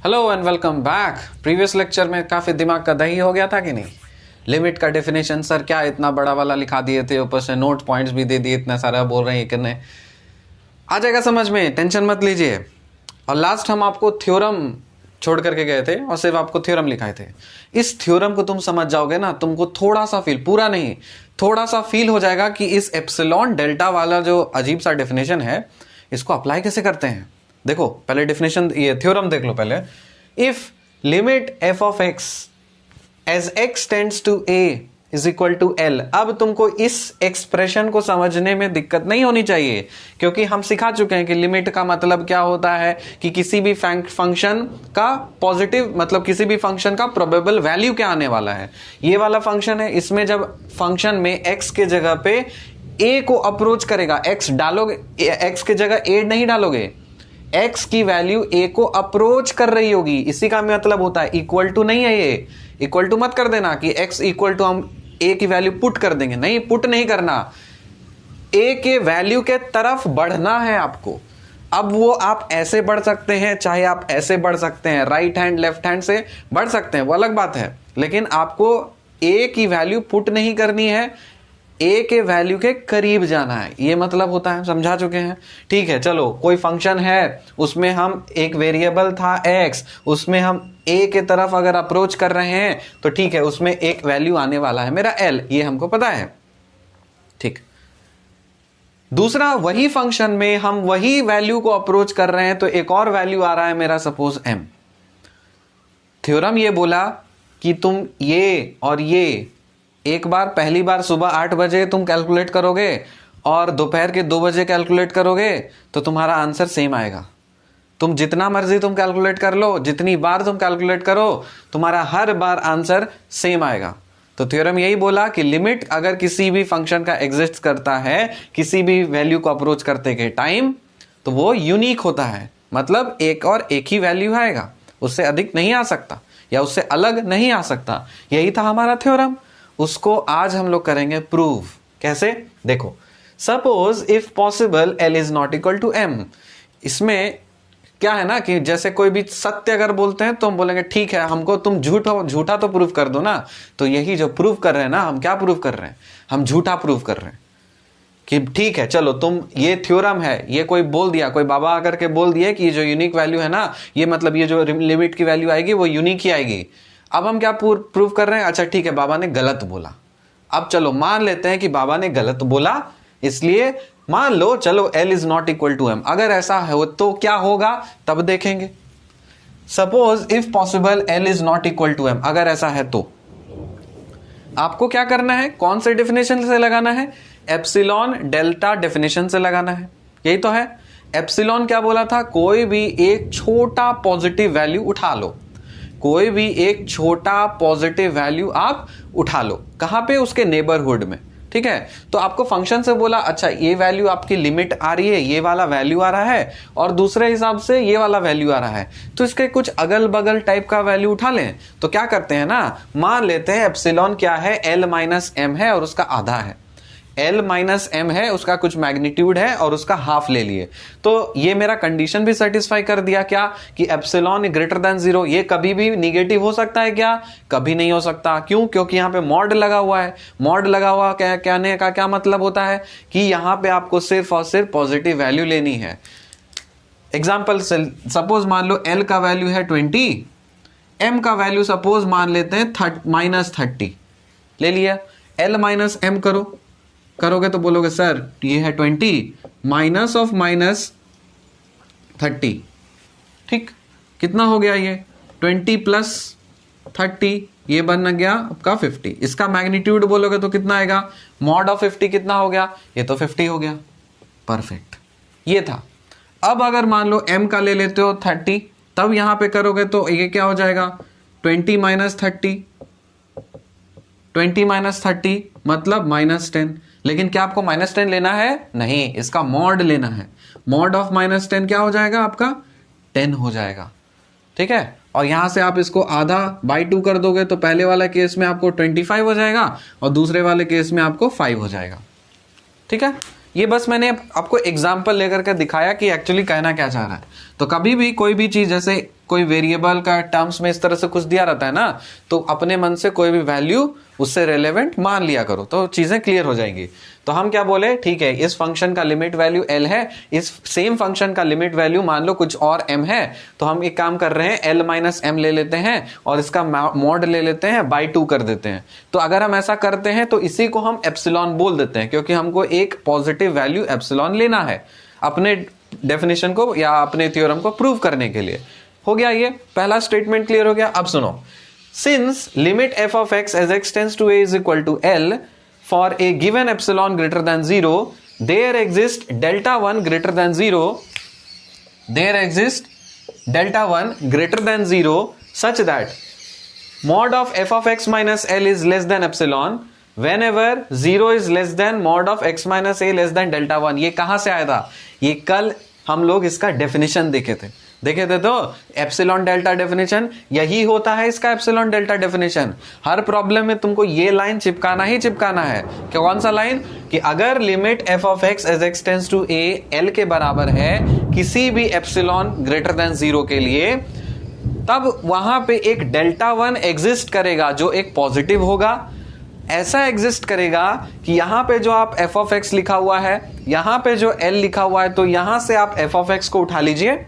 Hello and welcome back. Previous lecture में काफ़ी दिमाग का दही हो गया था कि नहीं। लिमिट का डेफिनेशन सर क्या इतना बड़ा वाला लिखा दिए थे, ऊपर से नोट पॉइंट्स भी दे दिए, इतना सारा बोल रहे हैं कितने आ जाएगा समझ में, टेंशन मत लीजिए। और लास्ट हम आपको थ्योरम छोड़ करके गए थे और सिर्फ आपको थ्योरम लिखाए थे। इस थ्योरम को तुम समझ जाओगे ना, तुमको थोड़ा सा फील, पूरा नहीं थोड़ा सा फील हो जाएगा कि इस एप्सिलॉन डेल्टा वाला जो अजीब सा डेफिनेशन है इसको अप्लाई कैसे करते हैं। देखो पहले डेफिनेशन, ये थ्योरम देख लो पहले। If limit F of x as x tends to a is equal to l. अब तुमको इस एक्सप्रेशन को समझने में दिक्कत नहीं होनी चाहिए, क्योंकि हम सिखा चुके हैं कि लिमिट का मतलब क्या होता है कि किसी भी फंक्शन का पॉजिटिव, मतलब किसी भी फंक्शन का प्रोबेबल वैल्यू क्या आने वाला है। ये वाला फंक्शन है, इसमें जब फंक्शन में एक्स के जगह पे ए को अप्रोच करेगा, एक्स डालोगे, एक्स के जगह ए नहीं डालोगे, x की वैल्यू a को अप्रोच कर रही होगी, इसी का मतलब होता है। इक्वल टू नहीं है, ये इक्वल टू मत कर देना कि x इक्वल टू हम a की वैल्यू पुट कर देंगे, नहीं, पुट नहीं करना, a के वैल्यू के तरफ बढ़ना है आपको। अब वो आप ऐसे बढ़ सकते हैं, चाहे आप ऐसे बढ़ सकते हैं, राइट हैंड लेफ्ट हैंड से बढ़ सकते हैं, वो अलग बात है, लेकिन आपको a की वैल्यू पुट नहीं करनी है, ए के वैल्यू के करीब जाना है, ये मतलब होता है। समझा चुके हैं, ठीक है। चलो कोई फंक्शन है, उसमें हम एक वेरिएबल था x, उसमें हम ए के तरफ अगर अप्रोच कर रहे हैं तो ठीक है, उसमें एक वैल्यू आने वाला है मेरा l, ये हमको पता है, ठीक। दूसरा, वही फंक्शन में हम वही वैल्यू को अप्रोच कर रहे हैं तो एक और वैल्यू आ रहा है मेरा, सपोज m। थ्योरम ये बोला कि तुम ये और ये एक बार, पहली बार सुबह 8 बजे तुम कैलकुलेट करोगे और दोपहर के 2 बजे कैलकुलेट करोगे तो तुम्हारा आंसर सेम आएगा। तुम जितना मर्जी तुम कैलकुलेट कर लो, जितनी बार तुम कैलकुलेट करो, तुम्हारा हर बार आंसर सेम आएगा। तो थ्योरम यही बोला कि लिमिट अगर किसी भी फंक्शन का एग्जिस्ट करता है किसी भी वैल्यू को अप्रोच करते के टाइम, तो वो यूनिक होता है, मतलब एक और एक ही वैल्यू आएगा, उससे अधिक नहीं आ सकता या उससे अलग नहीं आ सकता। यही था हमारा थ्योरम, उसको आज हम लोग करेंगे प्रूव। कैसे, देखो, suppose if possible l is not equal to m. इसमें क्या है ना कि जैसे कोई भी सत्य अगर बोलते हैं तो हम बोलेंगे ठीक है, हमको तुम झूठा तो प्रूव कर दो ना। तो यही जो प्रूव कर रहे हैं ना, हम क्या प्रूव कर रहे हैं, हम झूठा प्रूव कर रहे हैं कि ठीक है चलो तुम, ये थ्योरम है, ये कोई बोल दिया, कोई बाबा आकर के बोल दिया कि जो यूनिक वैल्यू है ना, ये मतलब ये जो लिमिट की वैल्यू आएगी वो यूनिक ही आएगी। अब हम क्या प्रूव कर रहे हैं, अच्छा ठीक है बाबा ने गलत बोला। अब चलो मान लेते हैं कि बाबा ने गलत बोला, इसलिए मान लो चलो L is not equal to M। अगर ऐसा हो तो क्या होगा तब देखेंगे। Suppose if possible L is not equal to M, अगर ऐसा है तो आपको क्या करना है, कौन से डेफिनेशन से लगाना है, एप्सिलॉन डेल्टा डेफिनेशन से लगाना है। यही तो है। एप्सिलॉन क्या बोला था, कोई भी एक छोटा पॉजिटिव वैल्यू उठा लो, कोई भी एक छोटा पॉजिटिव वैल्यू आप उठा लो, कहां पे, उसके नेबरहुड में, ठीक है। तो आपको फंक्शन से बोला अच्छा ये वैल्यू आपकी लिमिट आ रही है, ये वाला वैल्यू आ रहा है, और दूसरे हिसाब से ये वाला वैल्यू आ रहा है, तो इसके कुछ अगल बगल टाइप का वैल्यू उठा लें। तो क्या करते हैं ना, मान लेते हैं एप्सिलॉन क्या है, L माइनस एम है और उसका आधा है, L माइनस एम है, उसका कुछ मैग्नीट्यूड है और उसका हाफ ले लिए। तो ये मेरा कंडीशन भी सेटिस्फाई कर दिया क्या, कि एप्सिलॉन ग्रेटर देन 0। ये कभी भी निगेटिव हो सकता है क्या, कभी नहीं हो सकता। क्यों, क्योंकि यहाँ पे मॉड लगा हुआ है। मॉड लगा हुआ कहने का क्या मतलब होता है कि यहाँ पे आपको सिर्फ और सिर्फ पॉजिटिव वैल्यू लेनी है। एग्जाम्पल, सपोज मान लो L का वैल्यू है 20, M का वैल्यू सपोज मान लेते हैं -30 ले लिया। L माइनस एम करोगे तो बोलोगे सर ये है 20 माइनस ऑफ -30, ठीक, कितना हो गया ये 20 प्लस 30, ये बन गया आपका 50। इसका मैग्नीट्यूड बोलोगे तो कितना आएगा, मॉड ऑफ 50 कितना हो गया, ये तो 50 हो गया, परफेक्ट, ये था। अब अगर मान लो m का ले लेते हो 30, तब यहां पे करोगे तो ये क्या हो जाएगा, 20 माइनस 30, 20 माइनस 30 मतलब -10। लेकिन क्या आपको -10 लेना है, नहीं, इसका मॉड लेना है। मॉड ऑफ -10 क्या हो जाएगा आपका, 10 हो जाएगा, ठीक है। और यहां से आप इसको आधा बाई 2 कर दोगे तो पहले वाले केस में आपको 25 हो जाएगा और दूसरे वाले केस में आपको 5 हो जाएगा, ठीक है। ये बस मैंने आपको एग्जाम्पल लेकर के दिखाया कि एक्चुअली कहना क्या चाह रहा है। तो कभी भी कोई भी चीज जैसे कोई वेरिएबल का टर्म्स में इस तरह से कुछ दिया रहता है ना, तो अपने मन से कोई भी वैल्यू उससे रेलेवेंट मान लिया करो, तो चीजें क्लियर हो जाएंगी। तो हम क्या बोले, ठीक है इस फंक्शन का लिमिट वैल्यू l है, इस सेम फंक्शन का लिमिट वैल्यू मान लो कुछ और m है, तो हम एक काम कर रहे हैं l माइनस m ले लेते हैं और इसका मॉड ले लेते हैं, बाई 2 कर देते हैं। तो अगर हम ऐसा करते हैं तो इसी को हम एप्सिलॉन बोल देते हैं, क्योंकि हमको एक पॉजिटिव वैल्यू एप्सिलॉन लेना है अपने डेफिनेशन को या अपने थ्योरम को प्रूव करने के लिए। हो गया, ये पहला स्टेटमेंट क्लियर हो गया। अब सुनो, since limit f of x as x tends to a is equal to l for a given epsilon greater than 0, there exists delta 1 greater than 0, there exists delta 1 greater than 0 such that mod of f of x minus l is less than epsilon whenever 0 is less than mod of x minus a less than delta 1। ये कहां से आया था, ये कल हम लोग इसका डेफिनेशन देखे थे तो एप्सिलॉन डेल्टा डेफिनेशन यही होता है, इसका एप्सिलॉन डेल्टा डेफिनेशन। हर प्रॉब्लम में तुमको ये लाइन चिपकाना ही चिपकाना है। क्या, कौन सा लाइन, कि अगर limit f of x as x tends to a l के बराबर है किसी भी एप्सिलॉन ग्रेटर देन 0 के लिए, तब वहां पे एक डेल्टा 1 एग्जिस्ट करेगा जो एक पॉजिटिव होगा। ऐसा एग्जिस्ट करेगा कि यहां पे जो आप f of x लिखा हुआ है, यहां पे जो l लिखा हुआ है, तो यहां से आप f of x को उठा लीजिए,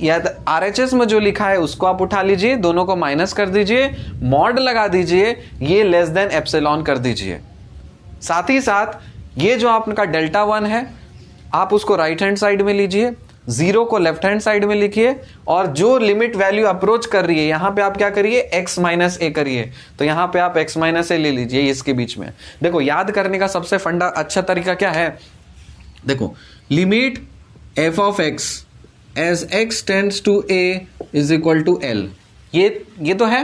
या RHS में जो लिखा है उसको आप उठा लीजिए, दोनों को माइनस कर दीजिए, मॉड लगा दीजिए, ये लेस देन एप्सिलॉन कर दीजिए। साथ ही साथ ये जो आपका डेल्टा 1 है आप उसको राइट हैंड साइड में लीजिए, 0 को लेफ्ट हैंड साइड में लिखिए, और जो लिमिट वैल्यू अप्रोच कर रही है यहां पे आप क्या करिए, x माइनस ए करिए। तो यहां पे आप x माइनस ए ले लीजिए इसके बीच में। देखो याद करने का सबसे फंडा अच्छा तरीका क्या है, देखो limit f of x as x tends to a is equal to l, ये तो है।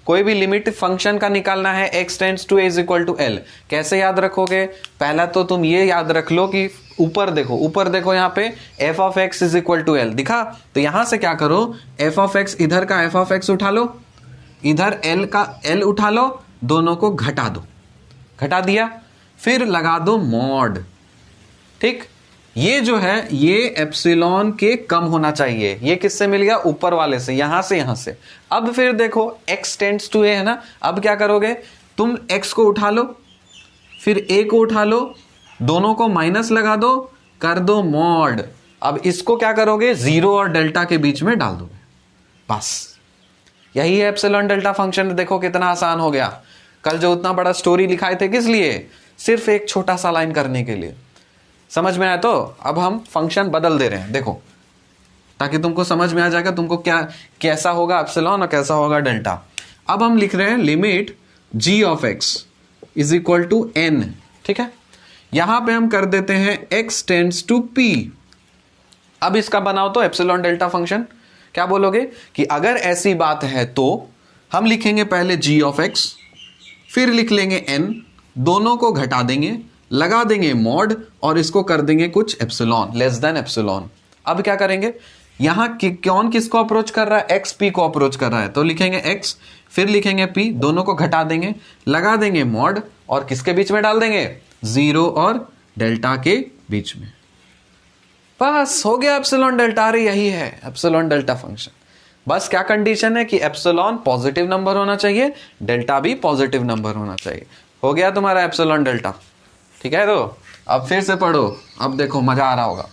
कोई भी लिमिट फंक्शन का निकालना है, x tends to a is equal to l। कैसे याद रखोगे, पहला तो तुम ये याद रख लो कि ऊपर देखो यहाँ पे f of x is equal to l दिखा, तो यहां से क्या करो, f of x, इधर का f of x उठा लो, इधर l का l उठा लो, दोनों को घटा दो, घटा दिया, फिर लगा दो मॉड। ठीक, ये जो है ये एप्सिलॉन के कम होना चाहिए। ये किससे मिल गया, ऊपर वाले से, यहां से। अब फिर देखो x टेंड्स टू a है ना, अब क्या करोगे, तुम x को उठा लो, फिर a को उठा लो, दोनों को माइनस लगा दो, कर दो मॉड। अब इसको क्या करोगे, 0 और डेल्टा के बीच में डाल दोगे, बस यही है एप्सिलॉन डेल्टा फंक्शन। देखो कितना आसान हो गया। कल जो उतना बड़ा स्टोरी लिखाए थे किस लिए, सिर्फ एक छोटा सा लाइन करने के लिए। समझ में आया, तो अब हम फंक्शन बदल दे रहे हैं, देखो, ताकि तुमको समझ में आ जाएगा तुमको क्या कैसा होगा एप्सिलॉन और कैसा होगा डेल्टा। अब हम लिख रहे हैं limit g of x is equal to n। ठीक है, यहां पे हम कर देते हैं x टेंड्स टू p। अब इसका बनाओ तो एप्सिलॉन डेल्टा फंक्शन। क्या बोलोगे कि अगर ऐसी बात है तो हम लिखेंगे पहले g of x, फिर लिख लेंगे n, दोनों को घटा देंगे, लगा देंगे मॉड, और इसको कर देंगे कुछ एप्सिलॉन लेस देन एप्सिलॉन। अब क्या करेंगे, यहां कौन किसको अप्रोच कर रहा है, x p को अप्रोच कर रहा है, तो लिखेंगे x, फिर लिखेंगे p, दोनों को घटा देंगे, लगा देंगे मॉड, और किसके बीच में डाल देंगे, 0 और डेल्टा के बीच में। बस हो गया एप्सिलॉन डेल्टा। यही है एप्सिलॉन डेल्टा फंक्शन। बस क्या कंडीशन है कि एप्सिलॉन पॉजिटिव नंबर होना चाहिए, डेल्टा भी पॉजिटिव नंबर होना चाहिए। हो गया तुम्हारा एप्सिलॉन डेल्टा। ठीक है, तो अब फिर से पढ़ो, अब देखो मजा आ रहा होगा।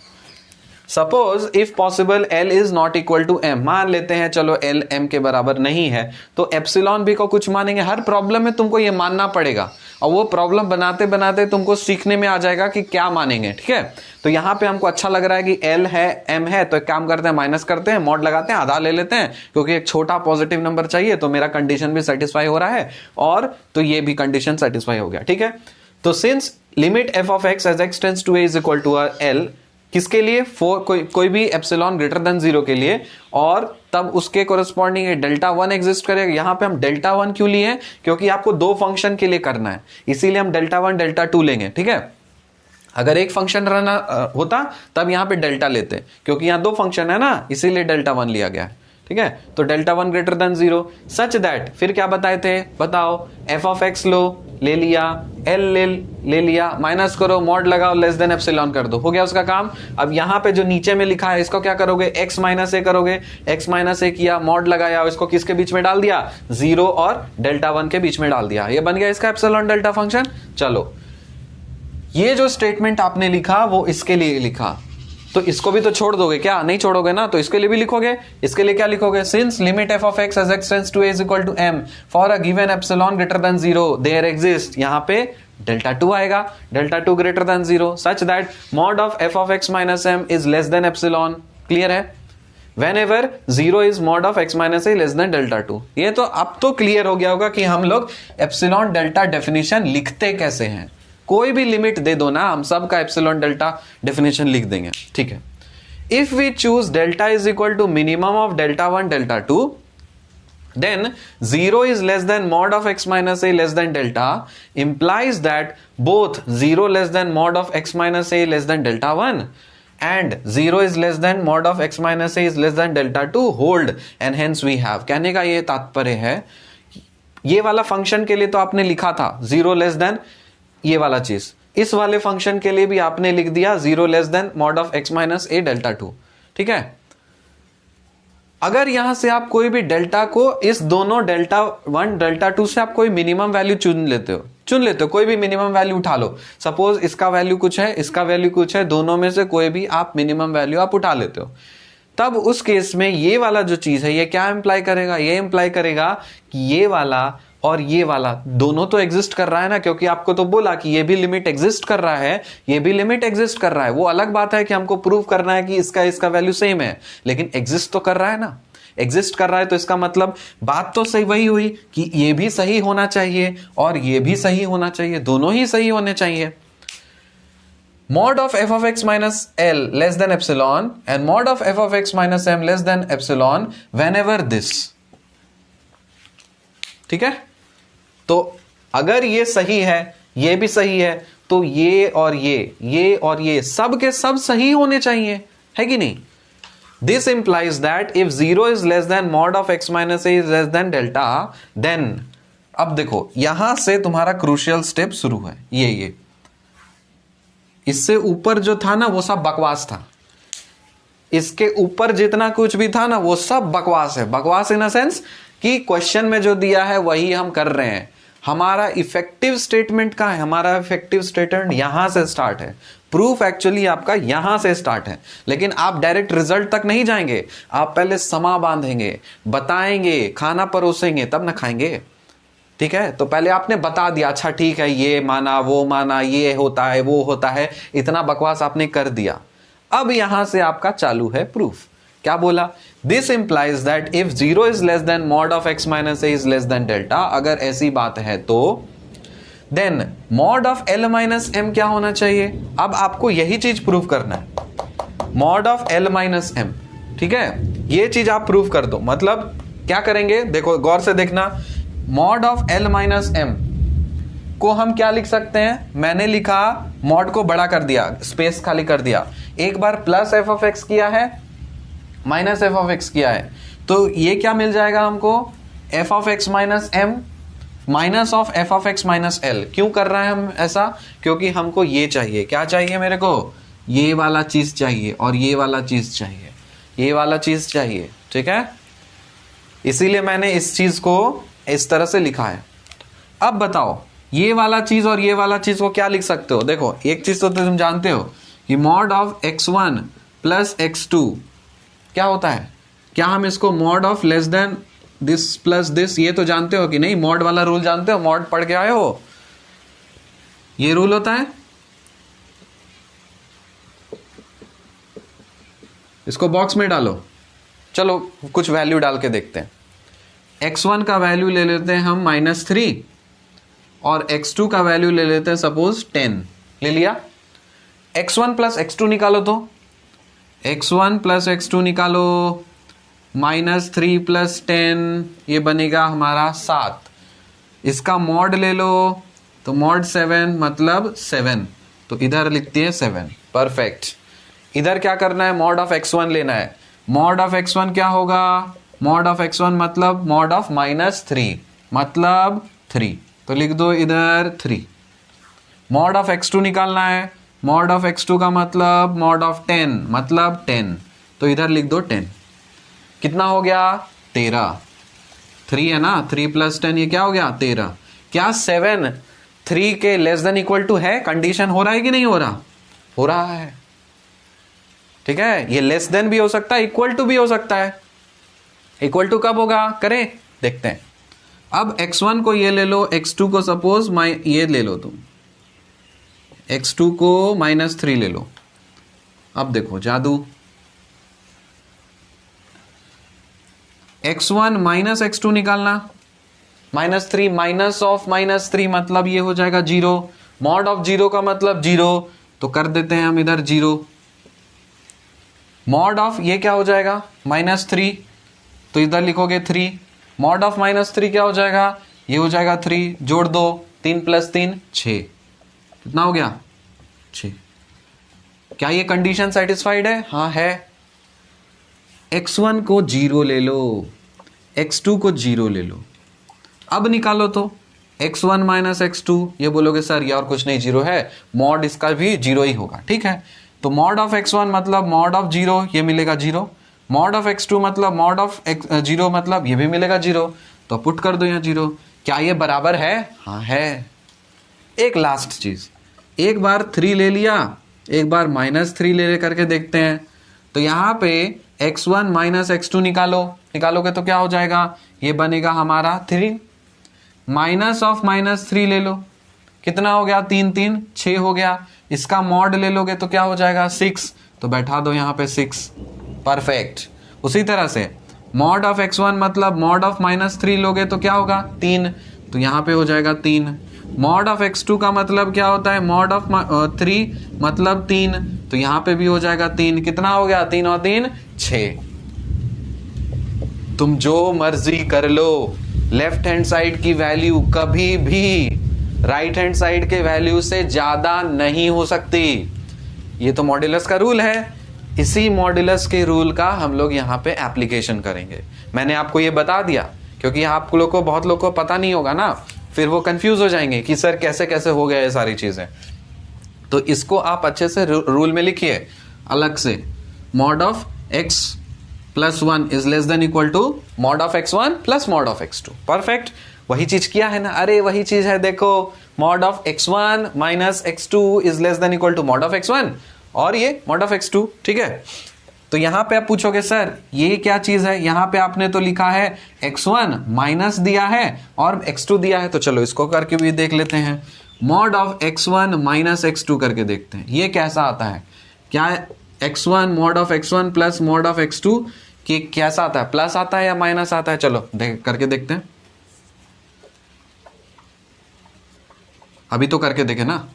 Suppose if possible l is not equal to m, मान लेते हैं चलो l m के बराबर नहीं है, तो एप्सिलॉन भी को कुछ मानेंगे। हर प्रॉब्लम में तुमको ये मानना पड़ेगा, और वो प्रॉब्लम बनाते बनाते तुमको सीखने में आ जाएगा कि क्या मानेंगे। ठीक है, तो यहाँ पे हमको अच्छा लग रहा है कि l है m है, तो एक काम करते हैं माइनस करते हैं, मॉड लगाते हैं, आधा ले लेते हैं, क्योंकि एक छोटा पॉजिटिव नंबर चाहिए, तो मेरा कंडीशन भी सेटिस्फाई हो रहा है, और तो ये भी कंडीशन सेटिस्फाई हो गया। ठीक है, तो since limit f of x as x tends to a is equal to l, किसके लिए, कोई भी एप्सिलॉन ग्रेटर देन 0 के लिए, और तब उसके कोरस्पॉन्डिंग डेल्टा 1 एग्जिस्ट करेगा। यहां पे हम डेल्टा 1 क्यों लिए हैं, क्योंकि आपको 2 फंक्शन के लिए करना है, इसीलिए हम डेल्टा 1 डेल्टा 2 लेंगे। ठीक है, अगर एक फंक्शन रहना होता तब यहां पे डेल्टा लेते, क्योंकि यहां 2 फंक्शन है ना, इसीलिए डेल्टा 1 लिया गया है। ठीक है, तो delta one greater than zero such that, फिर क्या बताए थे बताओ, एफ ऑफ एक्स लो ले लिया, एल ले लिया, माइनस करो, मॉड लगाओ, लेस देन एप्सिलॉन कर दो, हो गया उसका काम। अब यहां पे जो नीचे में लिखा है इसको क्या करोगे, एक्स माइनस ए करोगे, एक्स माइनस ए किया, मॉड लगाया, इसको किसके बीच में डाल दिया, जीरो और डेल्टा वन के बीच में डाल दिया, ये बन गया इसका एप्सिलॉन डेल्टा फंक्शन। चलो ये जो स्टेटमेंट आपने लिखा वो इसके लिए लिखा, तो इसको भी तो छोड़ दोगे क्या, नहीं छोड़ोगे ना, तो इसके लिए भी लिखोगे, इसके लिए क्या लिखोगे, since limit F of x as x tends to a is equal to m for a given epsilon greater than zero there exist, यहां पे डेल्टा टू आएगा, delta two greater than zero such that mod of f of x minus m is less than epsilon. Clear है, whenever zero is mod of x minus a less than delta two. ये तो अब तो clear हो गया होगा कि हम लोग एप्सिलॉन डेल्टा डेफिनेशन लिखते कैसे हैं, कोई भी लिमिट दे दो ना, हम सब का एप्सिलॉन डेल्टा डेफिनेशन लिख देंगे, ठीक है। If we choose delta is equal to minimum of delta one delta two, then 0 is less than mod of x minus a less than delta implies that both 0 less than mod of x minus a less than delta 1 and 0 is less than mod of x minus a is less than delta 2 hold and hence we have। कहने का ये तात्पर्य है, ये वाला function के लिए तो आपने लिखा था 0 लेस देन ये वाला चीज, इस वाले फंक्शन के लिए भी आपने लिख दिया 0 less than mod of x minus A delta 2, ठीक है। अगर यहां से आप कोई भी डेल्टा को इस दोनों डेल्टा वन डेल्टा टू से आप कोई मिनिमम वैल्यू चुन लेते हो, कोई भी मिनिमम वैल्यू उठा लो, सपोज इसका वैल्यू कुछ है, इसका वैल्यू कुछ है, दोनों में से कोई भी आप मिनिमम वैल्यू आप उठा लेते हो, तब उस केस में ये वाला जो चीज है ये क्या इंप्लाई करेगा, ये इंप्लाई करेगा कि ये वाला और ये वाला दोनों तो एग्जिस्ट कर रहा है ना, क्योंकि आपको तो बोला कि ये भी लिमिट एग्जिस्ट कर रहा है, ये भी लिमिट एग्जिस्ट कर रहा है। वो अलग बात है कि हमको प्रूव करना है कि इसका वैल्यू सेम है, लेकिन एग्जिस्ट तो कर रहा है ना, एग्जिस्ट कर रहा है, तो इसका मतलब बात तो सही वही हुई कि ये भी सही होना चाहिए और ये भी सही होना चाहिए, दोनों ही सही होने चाहिए। mod of f of x minus l less than epsilon and mod of f of x minus m less than epsilon whenever this, ठीक है। तो अगर ये सही है, ये भी सही है, तो ये और ये सब के सब सही होने चाहिए, है कि नहीं। This implies that if 0 is less than mod of x minus a is less than delta, then अब देखो यहां से तुम्हारा क्रूशियल स्टेप शुरू है, ये इससे ऊपर जो था ना वो सब बकवास था, इसके ऊपर जितना कुछ भी था ना वो सब बकवास है। बकवास इन अ सेंस कि क्वेश्चन में जो दिया है वही हम कर रहे हैं। हमारा इफेक्टिव स्टेटमेंट का है, हमारा इफेक्टिव स्टेटमेंट यहां से स्टार्ट है, प्रूफ एक्चुअली आपका यहां से स्टार्ट है, लेकिन आप डायरेक्ट रिजल्ट तक नहीं जाएंगे, आप पहले समा बांधेंगे, बताएंगे, खाना परोसेंगे, तब ना खाएंगे, ठीक है। तो पहले आपने बता दिया, अच्छा ठीक है, ये माना, वो माना, ये होता है, वो होता है, इतना बकवास आपने कर दिया। अब यहां से आपका चालू है प्रूफ। क्या बोला, this implies that if 0 is less than mod of x minus a is less than delta, अगर ऐसी बात है तो then mod of l minus m क्या होना चाहिए। अब आपको यही चीज प्रूव करना है, mod of l minus m, ठीक है, ये चीज आप प्रूव कर दो। मतलब क्या करेंगे, देखो गौर से देखना, mod of l minus m को हम क्या लिख सकते हैं, मैंने लिखा मॉड को बड़ा कर दिया, स्पेस खाली कर दिया, एक बार प्लस f ऑफ x किया है, माइनस f ऑफ x किया है, तो ये क्या मिल जाएगा हमको, f of x minus m minus of f of x minus l। क्यों कर रहे हैं हम ऐसा, क्योंकि हमको ये चाहिए, क्या चाहिए मेरे को, ये वाला चीज चाहिए और ये वाला चीज चाहिए, ये वाला चीज चाहिए, ठीक है। इसीलिए मैंने इस चीज को इस तरह से लिखा है। अब बताओ ये वाला चीज और ये वाला चीज को क्या लिख सकते हो, देखो एक चीज तो तुम जानते हो कि mod of x1 plus x2 क्या होता है, क्या हम इसको mod of less than this plus this, ये तो जानते हो कि नहीं, मॉड वाला रूल जानते हो, मॉड पढ़ के आए हो, ये रूल होता है। इसको बॉक्स में डालो, चलो कुछ वैल्यू डाल के देखते हैं। x1 का वैल्यू ले लेते हैं हम -3 और x2 का वैल्यू ले लेते हैं सपोज 10, ले लिया। x1 प्लस x2 निकालो, तो x1 प्लस x2 निकालो, -3 प्लस 10 ये बनेगा हमारा 7, इसका मॉड ले लो तो मॉड 7 मतलब 7, तो इधर लिखते हैं 7, परफेक्ट। इधर क्या करना है, मॉड ऑफ x1 लेना है, मॉड ऑफ x1 क्या होगा मॉड ऑफ x1 मतलब मॉड ऑफ -3 मतलब 3, तो लिख दो इधर 3। मॉड ऑफ x2 निकालना है, मॉड ऑफ x2 का मतलब मॉड ऑफ 10 मतलब 10, तो इधर लिख दो 10। कितना हो गया 13, 3 है ना, 3 + 10 ये क्या हो गया 13। क्या 7 3 के लेस देन इक्वल टू है? कंडीशन हो रहा है कि नहीं हो रहा? हो रहा है, ठीक है। ये लेस देन भी हो सकता है, इक्वल टू भी हो सकता है। इक्वल टू कब होगा करें देखते हैं। अब x1 को ये ले लो, x2 को सपोज ये ले लो तुम, x2 को -3 ले लो। अब देखो जादू, x1 माइनस x2 निकालना, -3 माइनस ऑफ -3 मतलब ये हो जाएगा 0, मॉड ऑफ 0 का मतलब 0, तो कर देते हैं हम इधर 0। मॉड ऑफ ये क्या हो जाएगा -3, तो इधर लिखोगे 3। मॉड ऑफ -3 क्या हो जाएगा? ये हो जाएगा 3, जोड़ दो 3 + 3 6, कितना हो गया 6। क्या ये कंडीशन सेटिस्फाइड है? हाँ है। x1 को 0 ले लो, x2 को 0 ले लो। अब निकालो तो x1 - x2, ये बोलोगे सर ये और कुछ नहीं 0 है, मॉड इसका भी 0 ही होगा, ठीक है। तो मॉड ऑफ x1 मतलब मॉड ऑफ 0, ये मिलेगा 0। मॉड ऑफ x2 मतलब मॉड ऑफ 0 मतलब ये भी मिलेगा 0, तो पुट कर दो यहाँ 0। क्या ये बराबर है? हाँ है। एक लास्ट चीज, एक बार 3 ले लिया, एक बार -3 ले करके देखते हैं। तो यहाँ पे x1 - x2 निकालोगे तो क्या हो जाएगा? ये बनेगा हमारा 3, माइनस ऑफ -3 ले लो, कितना हो गया 3 3 6 हो गया। इसका मॉड ले लोगे तो क्या हो जाएगा 6, तो बैठा दो यहाँ पे 6, परफेक्ट। उसी तरह से मॉड ऑफ x1 मतलब मॉड ऑफ -3 लोगे तो क्या होगा 3, तो यहाँ पे हो जाएगा 3। मॉड ऑफ x2 का मतलब क्या होता है? मॉड ऑफ 3 मतलब 3, तो यहाँ पे भी हो जाएगा 3। कितना हो गया 3 और 3 6। तुम जो मर्जी कर लो, लेफ्ट हैंड साइड की वैल्यू कभी भी राइट हैंड साइड के वैल्यू से ज्यादा नहीं हो सकती। ये तो मॉड्यूलस का रूल है। इसी मॉड्यूलस के रूल का हम लोग यहाँ पे एप्लीकेशन करेंगे। मैंने आपको ये बता दिया क्योंकि आप लोग को, बहुत लोग को पता नहीं होगा ना, फिर वो कंफ्यूज हो जाएंगे कि सर कैसे कैसे हो गया ये सारी चीजें। तो इसको आप अच्छे से रूल में लिखिए अलग से, mod of x + 1 is less than equal to mod of x1 + mod of x2। Perfect, वही चीज किया है ना? अरे वही चीज है, देखो mod of x1 - x2 is less than equal to mod of x1 और ये मॉड ऑफ x2, ठीक है। तो यहां पे आप पूछोगे सर ये क्या चीज है? यहां पे आपने तो लिखा है x1 माइनस दिया है और x2 दिया है, तो चलो इसको करके भी देख लेते हैं। मॉड ऑफ x1 - x2 करके देखते हैं ये कैसा आता है। क्या x1 mod of x1 + mod of x2 कि कैसा आता है? प्लस आता है या माइनस आता है? चलो करके देखते हैं। अभी तो करके देखे ना।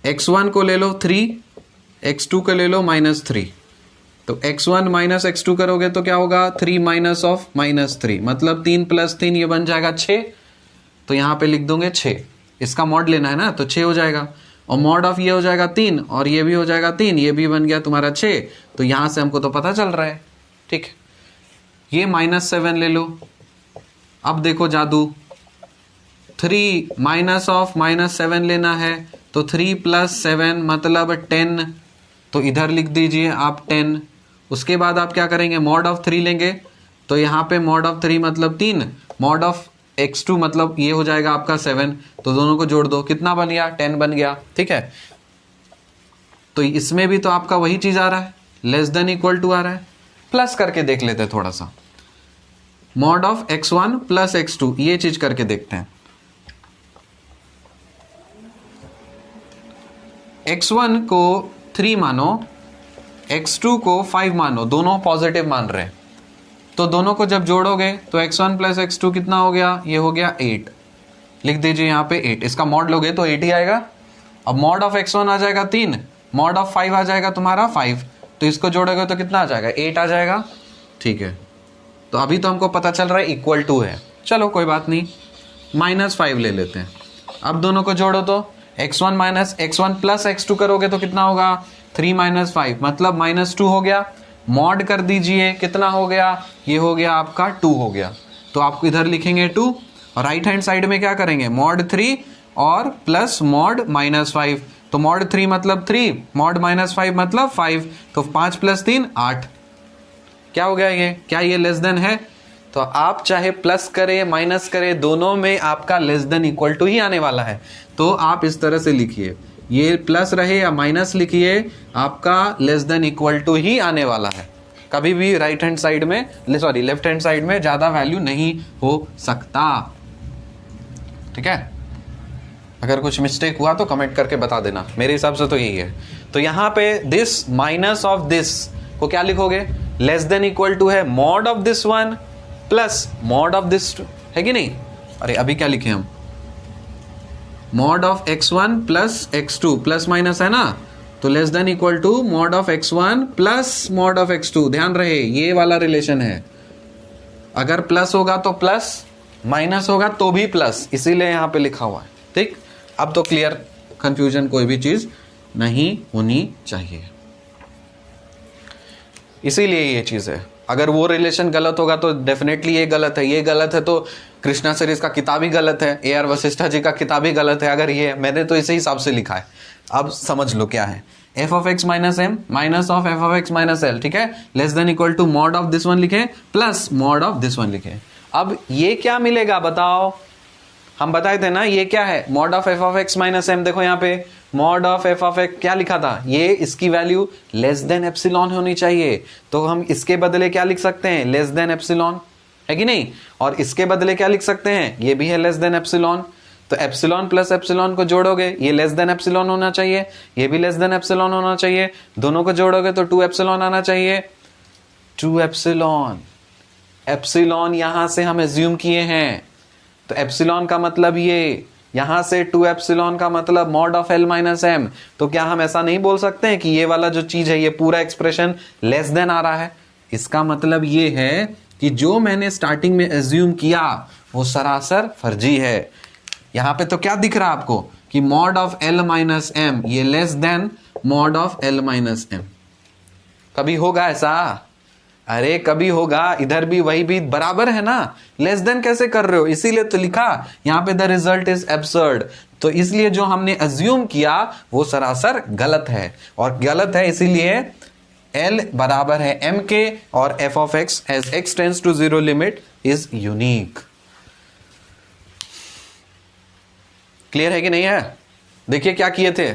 x1 को ले लो 3, x2 को ले लो -3, तो x1 - x2 करोगे तो क्या होगा 3 माइनस ऑफ -3 मतलब 3 + 3 ये बन जाएगा 6, तो यहां पे लिख दोगे 6। इसका मॉड लेना है ना, तो 6 हो जाएगा। और मॉड ऑफ ये हो जाएगा 3 और ये भी हो जाएगा 3, ये भी बन गया तुम्हारा 6, तो यहां से हमको तो पता चल रहा है, ठीक है। ये -7 ले लो। अब देखो जादू, 3 माइनस ऑफ -7 लेना है, तो 3 + 7 मतलब 10, तो इधर लिख दीजिए आप 10। उसके बाद आप क्या करेंगे? मॉड ऑफ 3 लेंगे, तो यहाँ पे मॉड ऑफ 3 मतलब 3, मॉड ऑफ x2 मतलब ये हो जाएगा आपका 7, तो दोनों को जोड़ दो, कितना बन गया 10 बन गया, ठीक है। तो इसमें भी तो आपका वही चीज आ रहा है, लेस देन इक्वल टू आ रहा है। प्लस करके देख लेते हैं थोड़ा सा, मॉड ऑफ x1 + x2 ये चीज करके देखते हैं। x1 को 3 मानो, x2 को 5 मानो, दोनों पॉजिटिव मान रहे हैं, तो दोनों को जब जोड़ोगे तो x1 + x2 कितना हो गया? ये हो गया 8, लिख दीजिए यहाँ पे 8। इसका मॉड लोगे तो 8 ही आएगा। अब मॉड ऑफ x1 आ जाएगा 3, मॉड ऑफ 5 आ जाएगा तुम्हारा 5, तो इसको जोड़ोगे तो कितना आ जाएगा 8 आ जाएगा, ठीक है। तो अभी तो हमको पता चल रहा है इक्वल टू है, चलो कोई बात नहीं, -5 ले लेते हैं। अब दोनों को जोड़ो तो x1 + x2 करोगे तो कितना होगा 3 - 5 मतलब -2 हो गया। मॉड कर दीजिए, कितना हो गया, ये हो गया आपका 2 हो गया, तो आपको इधर लिखेंगे 2 और राइट हैंड साइड में क्या करेंगे, मॉड 3 और प्लस मॉड -5, तो मॉड 3 मतलब 3, मॉड -5 मतलब 5, तो 5 + 3 8। क्या हो गया ये, क्या ये लेस देन है? तो आप चाहे प्लस करें माइनस करें, दोनों में आपका लेस देन इक्वल टू ही आने वाला है। तो आप इस तरह से लिखिए, ये प्लस रहे या माइनस लिखिए, आपका लेस देन इक्वल टू ही आने वाला है। कभी भी राइट हैंड साइड में, सॉरी लेफ्ट हैंड साइड में ज्यादा वैल्यू नहीं हो सकता। ठीक है, अगर कुछ मिस्टेक हुआ तो कमेंट करके बता देना, मेरे हिसाब से तो यही है। तो यहां पे दिस माइनस ऑफ दिस को क्या लिखोगे, लेस देन इक्वल टू है mod of this one plus mod of this two, है कि नहीं? अरे अभी क्या लिखे हम, mod of x1 plus x2, plus minus है ना, तो less than equal to mod of x1 plus mod of x2। ध्यान रहे ये वाला रिलेशन है, अगर प्लस होगा तो प्लस, माइनस होगा तो भी प्लस, इसीलिए यहां पे लिखा हुआ है। ठीक, अब तो क्लियर, कंफ्यूजन कोई भी चीज नहीं होनी चाहिए, इसीलिए ये चीज है। अगर वो रिलेशन गलत होगा तो डेफिनेटली ये गलत है, ये गलत है तो कृष्णा सीरीज का किताब ही गलत है, ए आर वशिष्ठा जी का किताब ही गलत है। अगर ये मैंने तो इसी हिसाब से लिखा है, अब समझ लो क्या है, f of x minus M minus of f of x minus L, ठीक है, less than equal to mod of this one लिखे plus mod of this one लिखे। अब ये क्या मिलेगा बताओ, हम बताए थे ना ये क्या है, mod of f of x minus m. देखो यहाँ पे mod of f of x क्या लिखा था, ये इसकी वैल्यू लेस देन एप्सिलॉन होनी चाहिए, तो हम इसके बदले क्या लिख सकते हैं, लेस देन एप्सिलॉन, है कि नहीं? और इसके बदले क्या लिख सकते हैं, ये भी है लेस देन एप्सिलॉन, तो एप्सिलॉन प्लस एप्सिलॉन को जोड़ोगे ये लेस देन एप्सिलॉन होना चाहिए, ये भी लेस देन एप्सिलॉन होना चाहिए, दोनों को जोड़ोगे तो 2 एप्सिलॉन आना चाहिए। 2 एप्सिलॉन, एप्सिलॉन यहां से हम एज्यूम किए हैं, तो एप्सिलॉन का मतलब ये, यहां से 2 एप्सिलॉन का मतलब mod of L minus m. तो क्या हम ऐसा नहीं बोल सकते हैं कि ये वाला जो चीज है ये पूरा एक्सप्रेशन लेस देन आ रहा है? इसका मतलब ये है कि जो मैंने स्टार्टिंग में एज्यूम किया वो सरासर फर्जी है। यहां पे तो क्या दिख रहा है आपको कि mod of L minus M ये less than mod of L minus M. कभी होगा ऐसा? अरे कभी होगा, इधर भी वही भी बराबर है ना, लेस देन कैसे कर रहे हो? इसीलिए तो लिखा यहां पे द रिजल्ट इज एब्सर्ड। तो इसलिए जो हमने अज्यूम किया वो सरासर गलत है, और गलत है इसीलिए L बराबर है M के, और f of x as x tends to 0 limit is unique. Clear है कि नहीं है? देखिए क्या किए थे,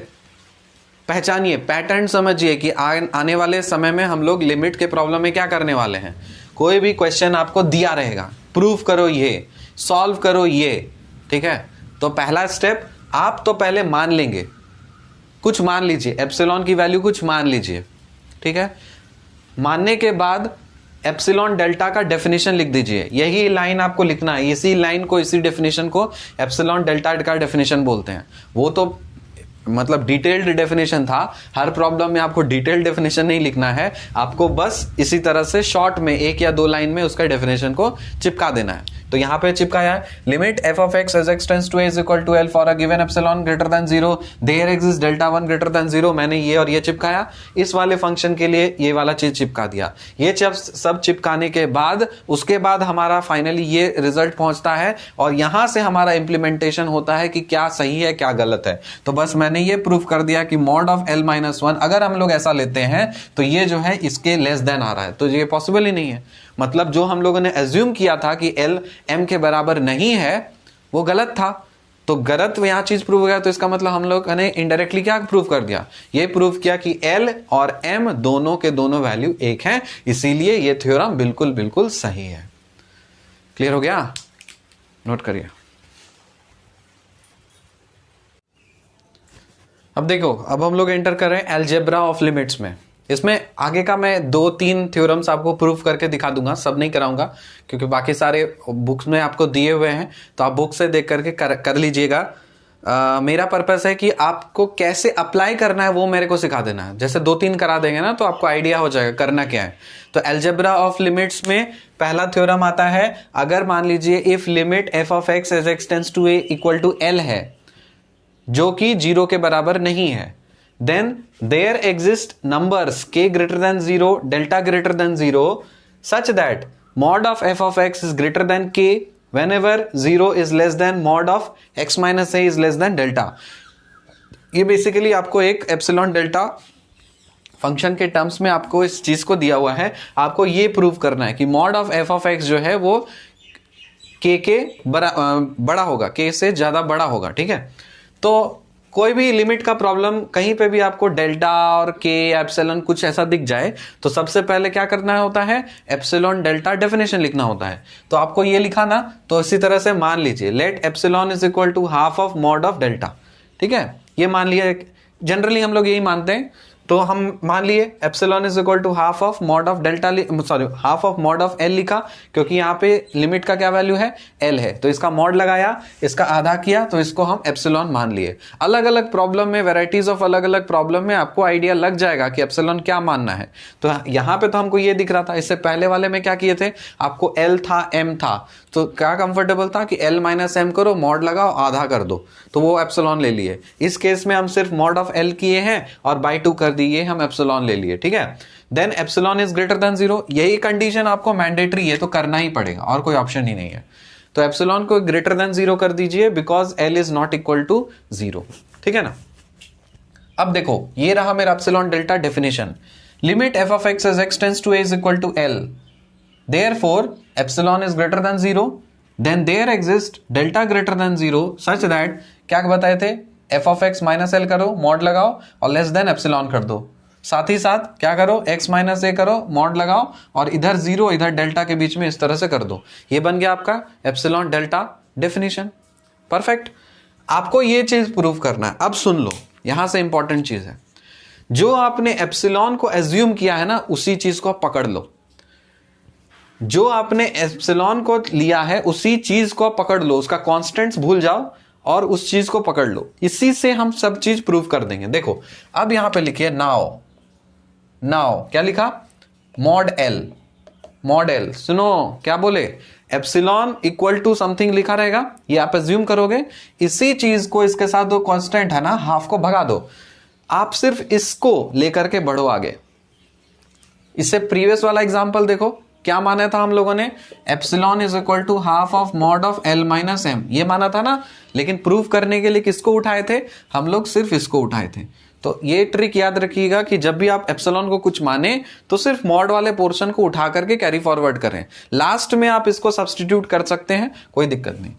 पहचानिए, पैटर्न समझिए कि आने वाले समय में हम लोग लिमिट के प्रॉब्लम में क्या करने वाले हैं। कोई भी क्वेश्चन आपको दिया रहेगा, प्रूव करो ये, सॉल्व करो ये, ठीक है? तो पहला स्टेप, आप तो पहले मान लेंगे, कुछ मान लीजिए, एप्सिलॉन की वैल्यू कुछ मान लीजिए, ठीक है? मानने के बाद एप्सिलॉन डेल्टा का डेफिनेशन लिख दीजिए, यही लाइन आपको लिखना है, इसी लाइन को, इसी डेफिनेशन को एप्सिलॉन डेल्टा का डेफिनेशन बोलते हैं। वो तो मतलब डिटेल्ड डेफिनेशन था, हर प्रॉब्लम में आपको डिटेल्ड डेफिनेशन नहीं लिखना है, आपको बस इसी तरह से शॉर्ट में 1 या 2 लाइन में उसका डेफिनेशन को चिपका देना है। तो यहां पे चिपकाया है, limit f of x as x tends to a is equal to l for a given epsilon greater than 0 there exists delta 1 greater than 0। मैंने ये और ये चिपकाया, इस वाले फंक्शन के लिए ये वाला चीज चिपका दिया। ये सब चिपकाने के बाद उसके बाद हमारा फाइनली ये रिजल्ट पहुंचता है, और यहां से हमारा इंप्लीमेंटेशन होता है कि क्या सही है क्या गलत है। तो बस मैंने ये प्रूफ कर दिया कि मॉड ऑफ l माइनस 1 अगर हम लोग ऐसा लेते हैं तो ये जो है इसके लेस देन आ रहा है, तो ये पॉसिबल ही नहीं है। मतलब जो हम लोगों ने एज्यूम किया था कि L M के बराबर नहीं है वो गलत था, तो गलत यहां चीज प्रूव हो गया। तो इसका मतलब हम लोग ने इनडायरेक्टली क्या प्रूव कर दिया, ये प्रूव किया कि L और M दोनों के दोनों वैल्यू एक हैं, इसीलिए ये थ्योरम बिल्कुल बिल्कुल सही है। क्लियर हो गया? नोट करिए। अब देखो, अब हम लोग एंटर कर रहे हैं अलजेब्रा ऑफ लिमिट्स में। इसमें आगे का मैं 2-3 थ्योरम्स आपको प्रूफ करके दिखा दूंगा, सब नहीं कराऊंगा क्योंकि बाकी सारे बुक्स में आपको दिए हुए हैं, तो आप बुक से देख करके कर लीजिएगा। मेरा पर्पस है कि आपको कैसे अप्लाई करना है वो मेरे को सिखा देना है। जैसे 2-3 करा देंगे ना तो आपको आइडिया हो जाएगा करना क्या है। तो अलजेब्रा ऑफ लिमिट्स में पहला थ्योरम आता है, अगर मान लीजिए if limit f of x as x tends to a equal to l है, जो कि 0 के बराबर नहीं है, then there exist numbers k greater than 0, delta greater than 0, such that mod of f of x is greater than k whenever 0 is less than mod of x minus a is less than delta. ये basically आपको एक epsilon delta function के terms में आपको इस चीज को दिया हुआ है, आपको ये प्रूव करना है कि mod of f of x जो है वो के बड़ा होगा, के से ज्यादा बड़ा होगा, ठीक है। तो कोई भी लिमिट का प्रॉब्लम कहीं पे भी आपको डेल्टा और के एप्सिलॉन कुछ ऐसा दिख जाए तो सबसे पहले क्या करना होता है, एप्सिलॉन डेल्टा डेफिनेशन लिखना होता है। तो आपको ये लिखा ना, तो इसी तरह से मान लीजिए let epsilon is equal to half of mod of delta, ठीक है। ये मान लिया, जनरली हम लोग यही मानते हैं, तो हम मान लिए epsilon is equal to half of mod of delta, sorry half of mod of l लिखा, क्योंकि यहाँ पे लिमिट का क्या वैल्यू है, एल है, तो इसका मॉड लगाया, इसका आधा किया, तो इसको हम एप्सिलॉन मान लिए। अलग अलग प्रॉब्लम में, वेराइटीज ऑफ अलग अलग प्रॉब्लम में आपको आइडिया लग जाएगा कि एप्सिलॉन क्या मानना है। तो यहाँ पे तो हमको ये दिख रहा था, इससे पहले वाले में क्या किए थे, आपको एल था, एम था, तो क्या कंफर्टेबल था कि एल माइनस एम करो, मॉड लगाओ, आधा कर दो, तो वो एप्सिलॉन ले लिए। इस केस में हम सिर्फ मॉड ऑफ एल किए हैं और बाई 2 कर दिए, हम एप्सिलॉन ले लिए, ठीक है। Then epsilon is greater than 0, यही कंडीशन आपको मैंडेटरी है, तो करना ही पड़ेगा और कोई ऑप्शन ही नहीं है। तो एप्सिलॉन को ग्रेटर देन 0 कर दीजिए because l is not equal to 0, ठीक है ना। अब देखो ये रहा मेरा epsilon delta definition, limit F of x as x tends to a is equal to l, therefore epsilon is greater than 0, then there exists delta greater than 0 such that क्या बताए थे, f of x minus L करो, mod लगाओ और less than epsilon कर दो। साथ ही साथ क्या करो, x माइनस ए करो, मॉड लगाओ और इधर 0 इधर डेल्टा के बीच में इस तरह से कर दो। ये बन गया आपका एप्सिलॉन डेल्टा डेफिनेशन। परफेक्ट। आपको ये चीज प्रूव करना है। अब सुन लो, यहां से इंपॉर्टेंट चीज है, जो आपने एप्सिलॉन को एज्यूम किया है ना, उसी चीज को पकड़ लो। जो आपने एप्सिलॉन को लिया है उसी चीज को पकड़ लो, उसका कांस्टेंट्स भूल जाओ और उस चीज को पकड़ लो, इसी से हम सब चीज प्रूव कर देंगे। देखो अब यहां पे लिखिए नाउ क्या लिखा, मॉड एल, मॉड एल, सुनो क्या बोले, एप्सिलॉन इक्वल टू समथिंग लिखा रहेगा, ये आप एज्यूम करोगे, इसी चीज को इसके साथ दो कांस्टेंट है ना, हाफ को भगा दो, आप सिर्फ इसको लेकर के बढ़ो आगे। इससे प्रीवियस वाला एग्जांपल देखो, क्या माना था हम लोगों ने, epsilon is equal to half of mod of L minus M, ये माना था ना। लेकिन प्रूफ करने के लिए किसको उठाए थे हम लोग, सिर्फ इसको उठाए थे। तो ये ट्रिक याद रखिएगा कि जब भी आप एप्सिलॉन को कुछ माने तो सिर्फ मॉड वाले पोर्शन को उठा करके कैरी फॉरवर्ड करें, लास्ट में आप इसको सब्सटीट्यूट कर सकते हैं, कोई दिक्कत नहीं,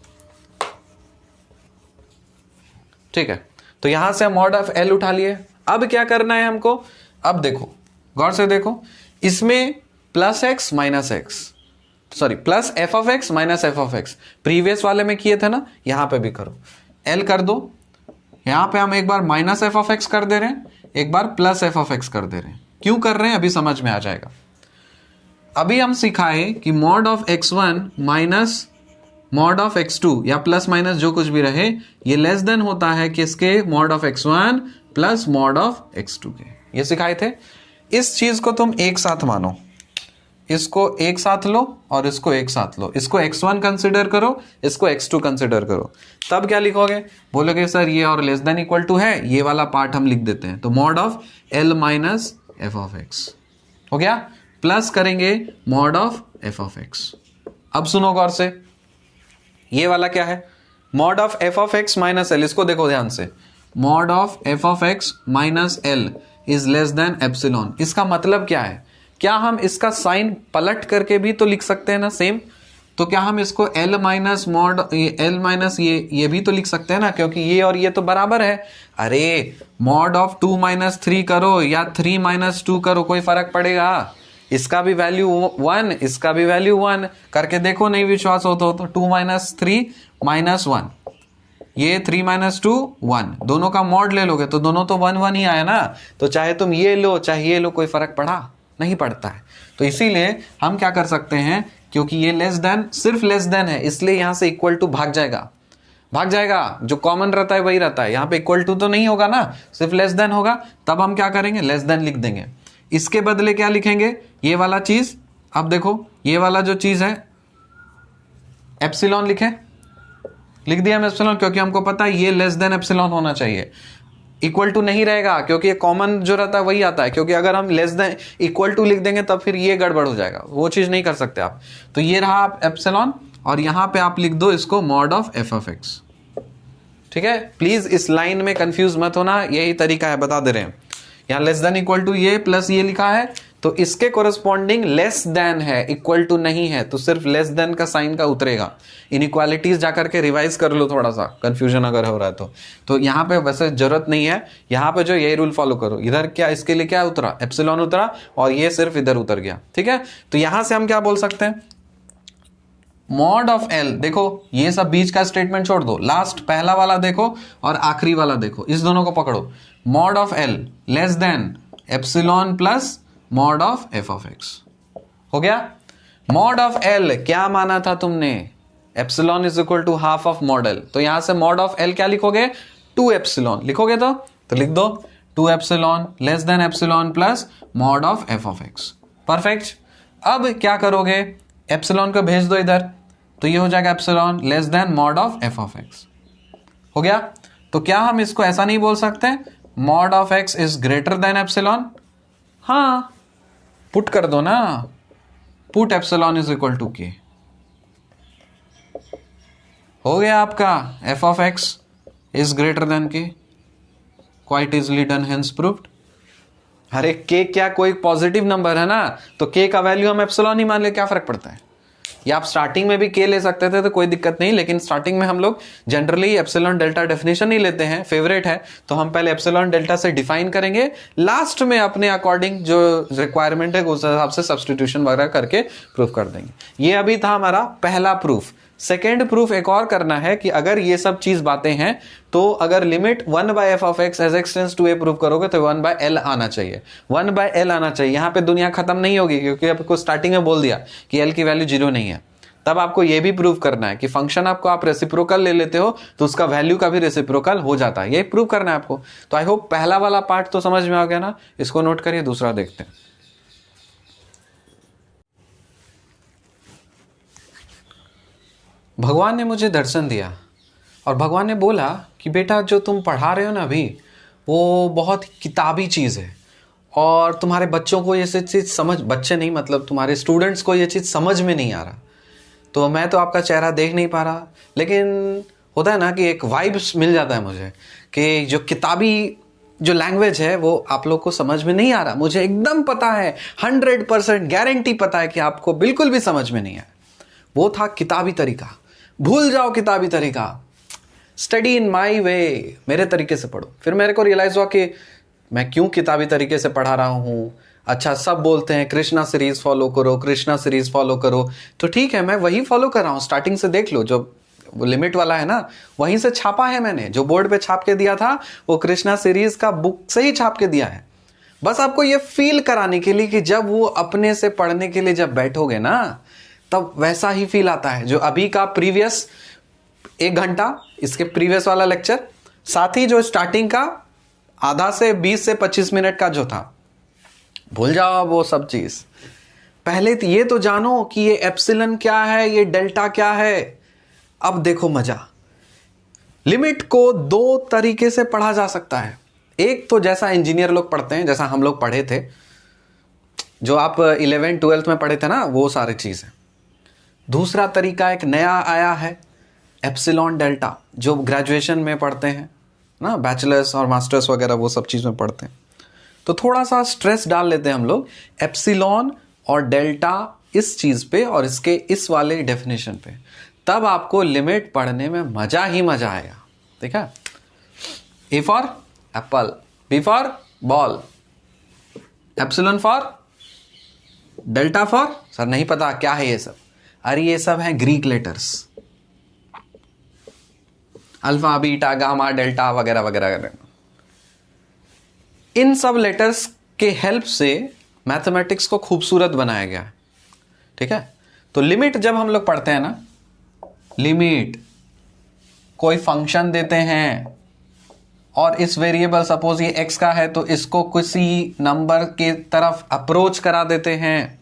ठीक है। तो यहां से हम मॉड ऑफ एल उठा लिए। अब क्या करना है हमको, अब देखो गौर से देखो, इसमें plus x minus x, sorry plus F of x minus F of x, previous वाले में किए थे ना, यहां पे भी करो, एल कर दो, यहां पे हम एक बार माइनस एफ ऑफ एक्स कर दे रहे हैं, एक बार प्लस एफ ऑफ एक्स कर दे रहे हैं। क्यों कर रहे हैं अभी समझ में आ जाएगा। अभी हम सिखाए कि mod of x1 minus mod of x2 या प्लस माइनस जो कुछ भी रहे, ये लेस देन होता है किसके, mod of x1 plus mod of x2 के, ये सिखाए थे। इस चीज को तुम एक साथ मानो, इसको एक साथ लो और इसको एक साथ लो, इसको x1 कंसिडर करो, इसको x2 कंसिडर करो, तब क्या लिखोगे, बोलोगे सर ये और लेस देन इक्वल टू है, ये वाला पार्ट हम लिख देते हैं, तो mod of l minus F of x हो गया, प्लस करेंगे mod of f of x. अब सुनो गौर से, ये वाला क्या है, mod of f of x minus L, इसको देखो ध्यान से, mod of f of x minus l is less than epsilon. इसका मतलब क्या है, क्या हम इसका साइन पलट करके भी तो लिख सकते हैं ना सेम, तो क्या हम इसको L minus mod L minus ये भी तो लिख सकते हैं ना, क्योंकि ये और ये तो बराबर है। अरे मॉड ऑफ 2 माइनस 3 करो या 3 माइनस 2 करो, कोई फर्क पड़ेगा, इसका भी वैल्यू 1, इसका भी वैल्यू 1 करके देखो, नहीं विश्वास हो तो 2 माइनस 3 माइनस 1, ये 3 माइनस 2 1, दोनों का मॉड ले लोगे तो दोनों तो 1 1 ही आया ना, तो चाहे तुम ये लो चाहे ये लो, कोई फर्क पड़ा नहीं पड़ता है। तो इसीलिए हम क्या कर सकते हैं, क्योंकि ये लेस देन, सिर्फ लेस देन है, इसलिए यहां से इक्वल टू भाग जाएगा, जो कॉमन रहता है वही रहता है, यहां पे इक्वल टू तो नहीं होगा ना, सिर्फ लेस देन होगा, तब हम क्या करेंगे, लेस देन लिख देंगे। इसके बदले क्या लिखेंगे, ये वाला चीज, अब देखो ये वाला जो चीज है एप्सिलॉन लिख दिया हम एप्सिलॉन, क्योंकि हमको पता है ये लेस देन एप्सिलॉन होना चाहिए। इक्वल टू नहीं रहेगा, क्योंकि ये कॉमन जो रहता है वही आता है, क्योंकि अगर हम लेस देन इक्वल टू लिख देंगे तब फिर ये गड़बड़ हो जाएगा, वो चीज नहीं कर सकते आप। तो ये रहा आप एप्सिलॉन, और यहां पे आप लिख दो इसको mod of f of x. ठीक है, प्लीज इस लाइन में कंफ्यूज मत होना, यही तरीका है, बता दे रहे हैं। यहां लेस देन इक्वल टू ये प्लस ये लिखा है, तो इसके कोरस्पॉन्डिंग लेस देन है, इक्वल टू नहीं है, तो सिर्फ लेस देन का साइन का उतरेगा। इनइक्वालिटीज जाकर के रिवाइज कर लो, थोड़ा सा कंफ्यूजन अगर हो रहा है तो यहां पे वैसे जरूरत नहीं है, यहां पे जो यही रूल फॉलो करो। इधर क्या इसके लिए क्या उतरा, एप्सिलॉन उतरा, और ये सिर्फ इधर उतर गया। ठीक है, तो यहां से हम क्या बोल सकते हैं, मॉड ऑफ एल, देखो ये सब बीच का स्टेटमेंट छोड़ दो, लास्ट पहला वाला देखो और आखिरी वाला देखो, इस दोनों को पकड़ो। Mod of l less than epsilon plus mod of f of x हो गया। मॉड ऑफ एल क्या माना था तुमने, epsilon is equal to half of mod l, तो यहां से मॉड ऑफ एल क्या लिखोगे, 2 एप्सिलॉन लिखोगे, तो लिख दो 2 epsilon less than epsilon plus mod of f of x. Perfect. अब क्या करोगे, एप्सिलॉन को भेज दो इधर, तो ये हो जाएगा epsilon less than mod of f of x हो गया। तो क्या हम इसको ऐसा नहीं बोल सकते, mod of x is greater than epsilon, हाँ पुट कर दो ना, put epsilon is equal to K, हो गया आपका F of x is greater than K, quite easily done, hence proved. अरे के क्या कोई पॉजिटिव नंबर है ना, तो के का वैल्यू हम एप्सिलॉन ही मान ले, क्या फर्क पड़ता है। या आप स्टार्टिंग में भी के ले सकते थे तो कोई दिक्कत नहीं, लेकिन स्टार्टिंग में हम लोग जनरली एप्सिलॉन डेल्टा डेफिनेशन ही लेते हैं, फेवरेट है, तो हम पहले एप्सिलॉन डेल्टा से डिफाइन करेंगे, लास्ट में अपने अकॉर्डिंग जो रिक्वायरमेंट है उस हिसाब से सब्सटीट्यूशन वगैरह करके प्रूफ कर देंगे। ये अभी था हमारा पहला प्रूफ। सेकेंड प्रूफ एक और करना है कि अगर ये सब चीज बातें हैं तो अगर limit 1/f of x as x tends to a prove करोगे तो 1/l आना चाहिए, 1/l आना चाहिए। यहां पे दुनिया खत्म नहीं होगी, क्योंकि आपको स्टार्टिंग में बोल दिया कि l की वैल्यू 0 नहीं है। तब आपको यह भी प्रूव करना है कि फंक्शन आपको आप रेसिप्रोकल ले लेते हो तो उसका वैल्यू का भी रेसिप्रोकल हो जाता है, यही प्रूव करना है आपको। तो आई होप पहला वाला पार्ट तो समझ में आ गया ना, इसको नोट करिए, दूसरा देखते हैं। भगवान ने मुझे दर्शन दिया और भगवान ने बोला कि बेटा जो तुम पढ़ा रहे हो ना अभी, वो बहुत किताबी चीज़ है और तुम्हारे बच्चों को ये चीज़ समझ, बच्चे नहीं मतलब तुम्हारे स्टूडेंट्स को ये चीज़ समझ में नहीं आ रहा। तो मैं तो आपका चेहरा देख नहीं पा रहा, लेकिन होता है ना कि एक वाइब्स मिल जाता है मुझे कि जो किताबी जो लैंग्वेज है वो आप लोग को समझ में नहीं आ रहा। मुझे एकदम पता है, 100% गारंटी पता है कि आपको बिल्कुल भी समझ में नहीं आया। वो था किताबी तरीका, भूल जाओ किताबी तरीका, स्टडी इन माई वे, मेरे तरीके से पढ़ो। फिर मेरे को रियलाइज हुआ कि मैं क्यों किताबी तरीके से पढ़ा रहा हूँ। अच्छा, सब बोलते हैं कृष्णा सीरीज फॉलो करो, कृष्णा सीरीज फॉलो करो, तो ठीक है मैं वही फॉलो कर रहा हूँ। स्टार्टिंग से देख लो, जो वो लिमिट वाला है ना वहीं से छापा है मैंने, जो बोर्ड पे छाप के दिया था वो कृष्णा सीरीज का बुक से ही छाप के दिया है। बस आपको ये फील कराने के लिए कि जब वो अपने से पढ़ने के लिए जब बैठोगे ना तब वैसा ही फील आता है। जो अभी का प्रीवियस 1 घंटा, इसके प्रीवियस वाला लेक्चर, साथ ही जो स्टार्टिंग का आधा से 20 से 25 मिनट का जो था, भूल जाओ वो सब चीज। पहले तो ये तो जानो कि ये एप्सिलन क्या है, ये डेल्टा क्या है। अब देखो मजा। लिमिट को 2 तरीके से पढ़ा जा सकता है। एक तो जैसा इंजीनियर लोग पढ़ते हैं, जैसा हम लोग पढ़े थे, जो आप 11th 12th में पढ़े थे ना, वो सारी चीजें। दूसरा तरीका एक नया आया है, एप्सिलॉन डेल्टा, जो ग्रेजुएशन में पढ़ते हैं ना, बैचलर्स और मास्टर्स वगैरह वो सब चीज़ में पढ़ते हैं। तो थोड़ा सा स्ट्रेस डाल लेते हैं हम लोग एप्सिलॉन और डेल्टा इस चीज़ पे और इसके इस वाले डेफिनेशन पे, तब आपको लिमिट पढ़ने में मजा ही मजा आएगा। ठीक है, a for apple, b for ball, epsilon for, delta for, sir नहीं पता क्या है ये सब। अरे ये सब है Greek letters, alpha beta gamma delta वगैरह वगैरह। इन सब लेटर्स के हेल्प से मैथमेटिक्स को खूबसूरत बनाया गया है। ठीक है, तो लिमिट जब हम लोग पढ़ते हैं ना, लिमिट कोई फंक्शन देते हैं और इस वेरिएबल सपोज ये x का है तो इसको किसी नंबर के तरफ अप्रोच करा देते हैं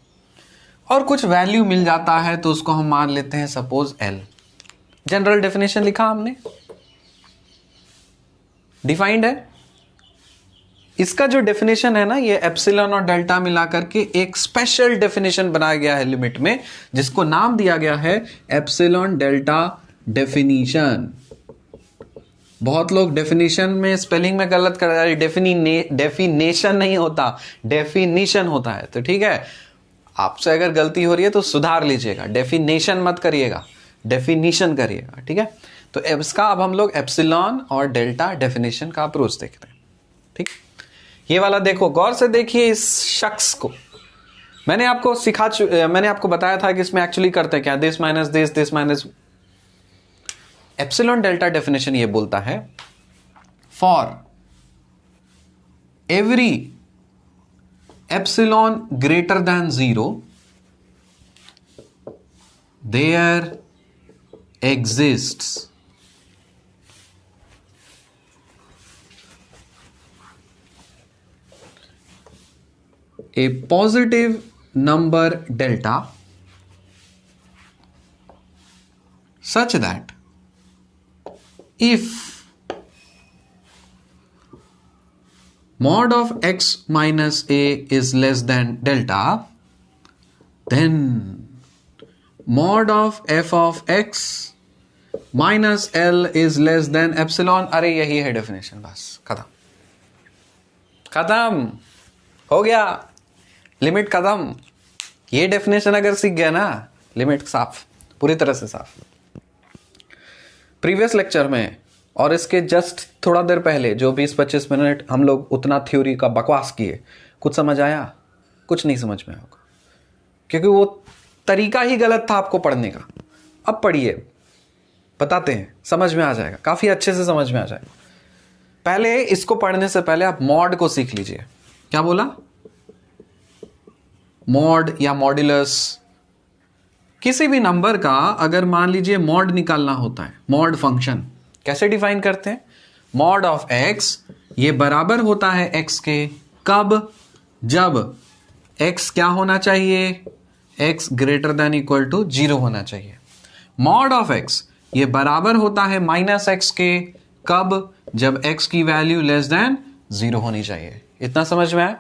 और कुछ वैल्यू मिल जाता है तो उसको हम मान लेते हैं सपोज l। जनरल डेफिनेशन लिखा हमने, डिफाइंड है, इसका जो डेफिनेशन है ना, ये एप्सिलॉन और डेल्टा मिला करके एक स्पेशल डेफिनेशन बनाया गया है लिमिट में, जिसको नाम दिया गया है एप्सिलॉन डेल्टा डेफिनेशन। बहुत लोग डेफिनेशन में स्पेलिंग में गलत कर रहे हैं, डेफिनेशन नहीं होता, डेफिनेशन होता है। तो ठीक है, आपसे अगर गलती हो रही है तो सुधार लीजिएगा, डेफिनेशन मत करिएगा, डेफिनेशन करिएगा, ठीक है। तो इसका अब हम लोग एप्सिलॉन और डेल्टा डेफिनेशन का अप्रोच देखते हैं, ठीक। ये वाला देखो, गौर से देखिए इस शख्स को। मैंने आपको बताया था कि इसमें एक्चुअली करते क्या, this minus this minus. Epsilon delta definition ये बोलता है, for every epsilon greater than 0 there exists a positive number delta such that if mod of x minus a is less than delta, then mod of f of x minus l is less than epsilon। अरे यही है definition, बस खत्म हो गया, limit खत्म। ये definition अगर सीख गया ना, लिमिट साफ, पूरी तरह से साफ। प्रीवियस लेक्चर में और इसके जस्ट थोड़ा देर पहले जो 20-25 मिनट हम लोग उतना थ्योरी का बकवास किए, कुछ समझ आया? कुछ नहीं समझ में आया, क्योंकि वो तरीका ही गलत था आपको पढ़ने का। अब पढ़िए, बताते हैं, समझ में आ जाएगा, काफी अच्छे से समझ में आ जाएगा। पहले इसको पढ़ने से पहले आप मॉड को सीख लीजिए। क्या बोला? मॉड या मॉड्यूलस। किसी भी नंबर का अगर मान लीजिए मॉड निकालना होता है, मॉड फंक्शन कैसे डिफाइन करते हैं? मॉड ऑफ एक्स ये बराबर होता है एक्स के, कब? जब एक्स क्या होना चाहिए? X greater than equal to 0 होना चाहिए। मॉड ऑफ एक्स ये बराबर होता है माइनस एक्स के, कब? जब एक्स की वैल्यू लेस देन 0 होनी चाहिए। इतना समझ में आया?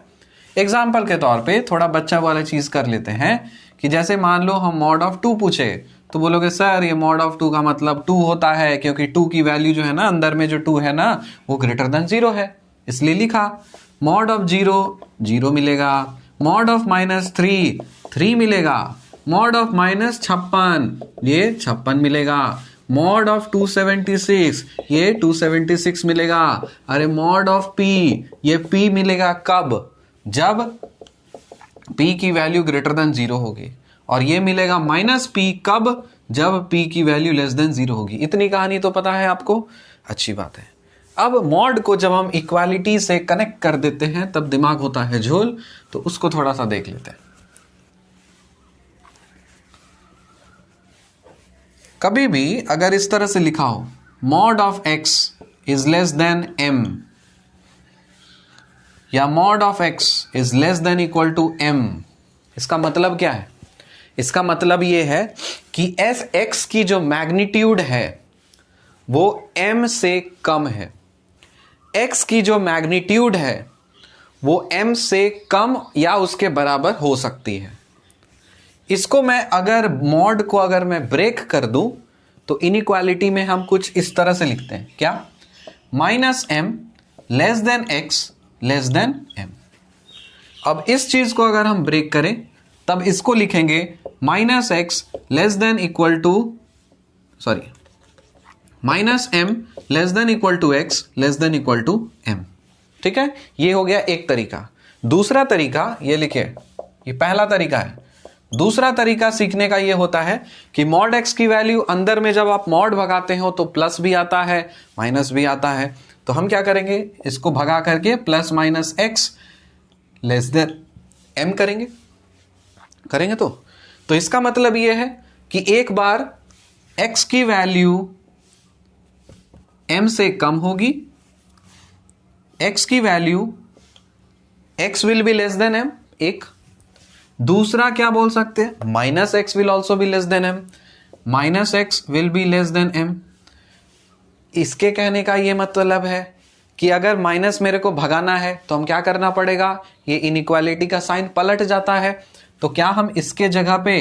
एग्जाम्पल के तौर पे थोड़ा बच्चा वाला चीज कर लेते हैं कि जैसे मान लो हम मॉड ऑफ 2 पूछे, तो बोलोगे सर ये मॉड ऑफ 2 का मतलब 2 होता है, क्योंकि 2 की वैल्यू जो है ना, अंदर में जो 2 है ना, वो ग्रेटर देन 0 है, इसलिए लिखा। मॉड ऑफ 0 0 मिलेगा, मॉड ऑफ -3 3 मिलेगा, मॉड ऑफ -56 ये 56 मिलेगा, मॉड ऑफ 276 ये 276 मिलेगा। अरे मॉड ऑफ p ये p मिलेगा कब? जब p की वैल्यू ग्रेटर देन 0 होगी, और ये मिलेगा -p कब? जब p की वैल्यू लेस देन 0 होगी। इतनी कहानी तो पता है आपको, अच्छी बात है। अब मॉड को जब हम इक्वालिटी से कनेक्ट कर देते हैं तब दिमाग होता है झोल, तो उसको थोड़ा सा देख लेते हैं। कभी भी अगर इस तरह से लिखा हो, mod of x is less than m, या mod of x is less than equal to m, इसका मतलब क्या है? इसका मतलब यह है कि x की जो मैग्नीट्यूड है वो m से कम है। x की जो मैग्नीट्यूड है वो m से कम या उसके बराबर हो सकती है। इसको मैं अगर मॉड को अगर मैं ब्रेक कर दूं तो इनइक्वालिटी में हम कुछ इस तरह से लिखते हैं, क्या? -m less then x less than m। अब इस चीज को अगर हम ब्रेक करें तब इसको लिखेंगे -x less than equal to -m less than equal to x less than equal to m। ठीक है, ये हो गया एक तरीका। दूसरा तरीका ये लिखिए, ये पहला तरीका है। दूसरा तरीका सीखने का ये होता है कि मॉड x की वैल्यू अंदर में जब आप मॉड भगाते हो तो प्लस भी आता है माइनस भी आता है, तो हम क्या करेंगे? इसको भगा करके plus minus x less than m करेंगे तो इसका मतलब ये है कि एक बार x की वैल्यू m से कम होगी, x की value x will be less than m, एक। दूसरा क्या बोल सकते हैं? -x will also be less than m, -x will be less than m। इसके कहने का ये मतलब है कि अगर माइनस मेरे को भगाना है तो हम क्या करना पड़ेगा, ये इनइक्वालिटी का साइन पलट जाता है। तो क्या हम इसके जगह पे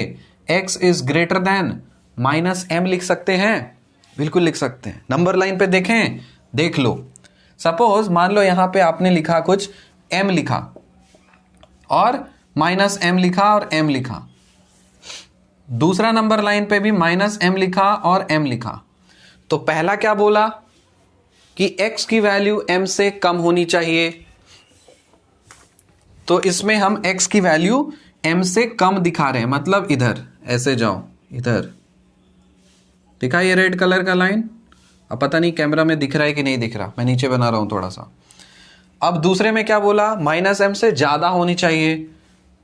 x is greater then minus m लिख सकते हैं? बिल्कुल लिख सकते हैं। नंबर लाइन पे देखें, देख लो। सपोज मान लो यहां पे आपने लिखा कुछ m लिखा और माइनस m लिखा और m लिखा, दूसरा नंबर लाइन पे भी माइनस m लिखा और m लिखा। तो पहला क्या बोला कि x की वैल्यू m से कम होनी चाहिए, तो इसमें हम x की वैल्यू m से कम दिखा रहे हैं, मतलब इधर ऐसे जाओ, इधर दिखा ये रेड कलर का लाइन। अब पता नहीं कैमरा में दिख रहा है कि नहीं दिख रहा, मैं नीचे बना रहा हूं थोड़ा सा। अब दूसरे में क्या बोला, माइनस m से ज्यादा होनी चाहिए,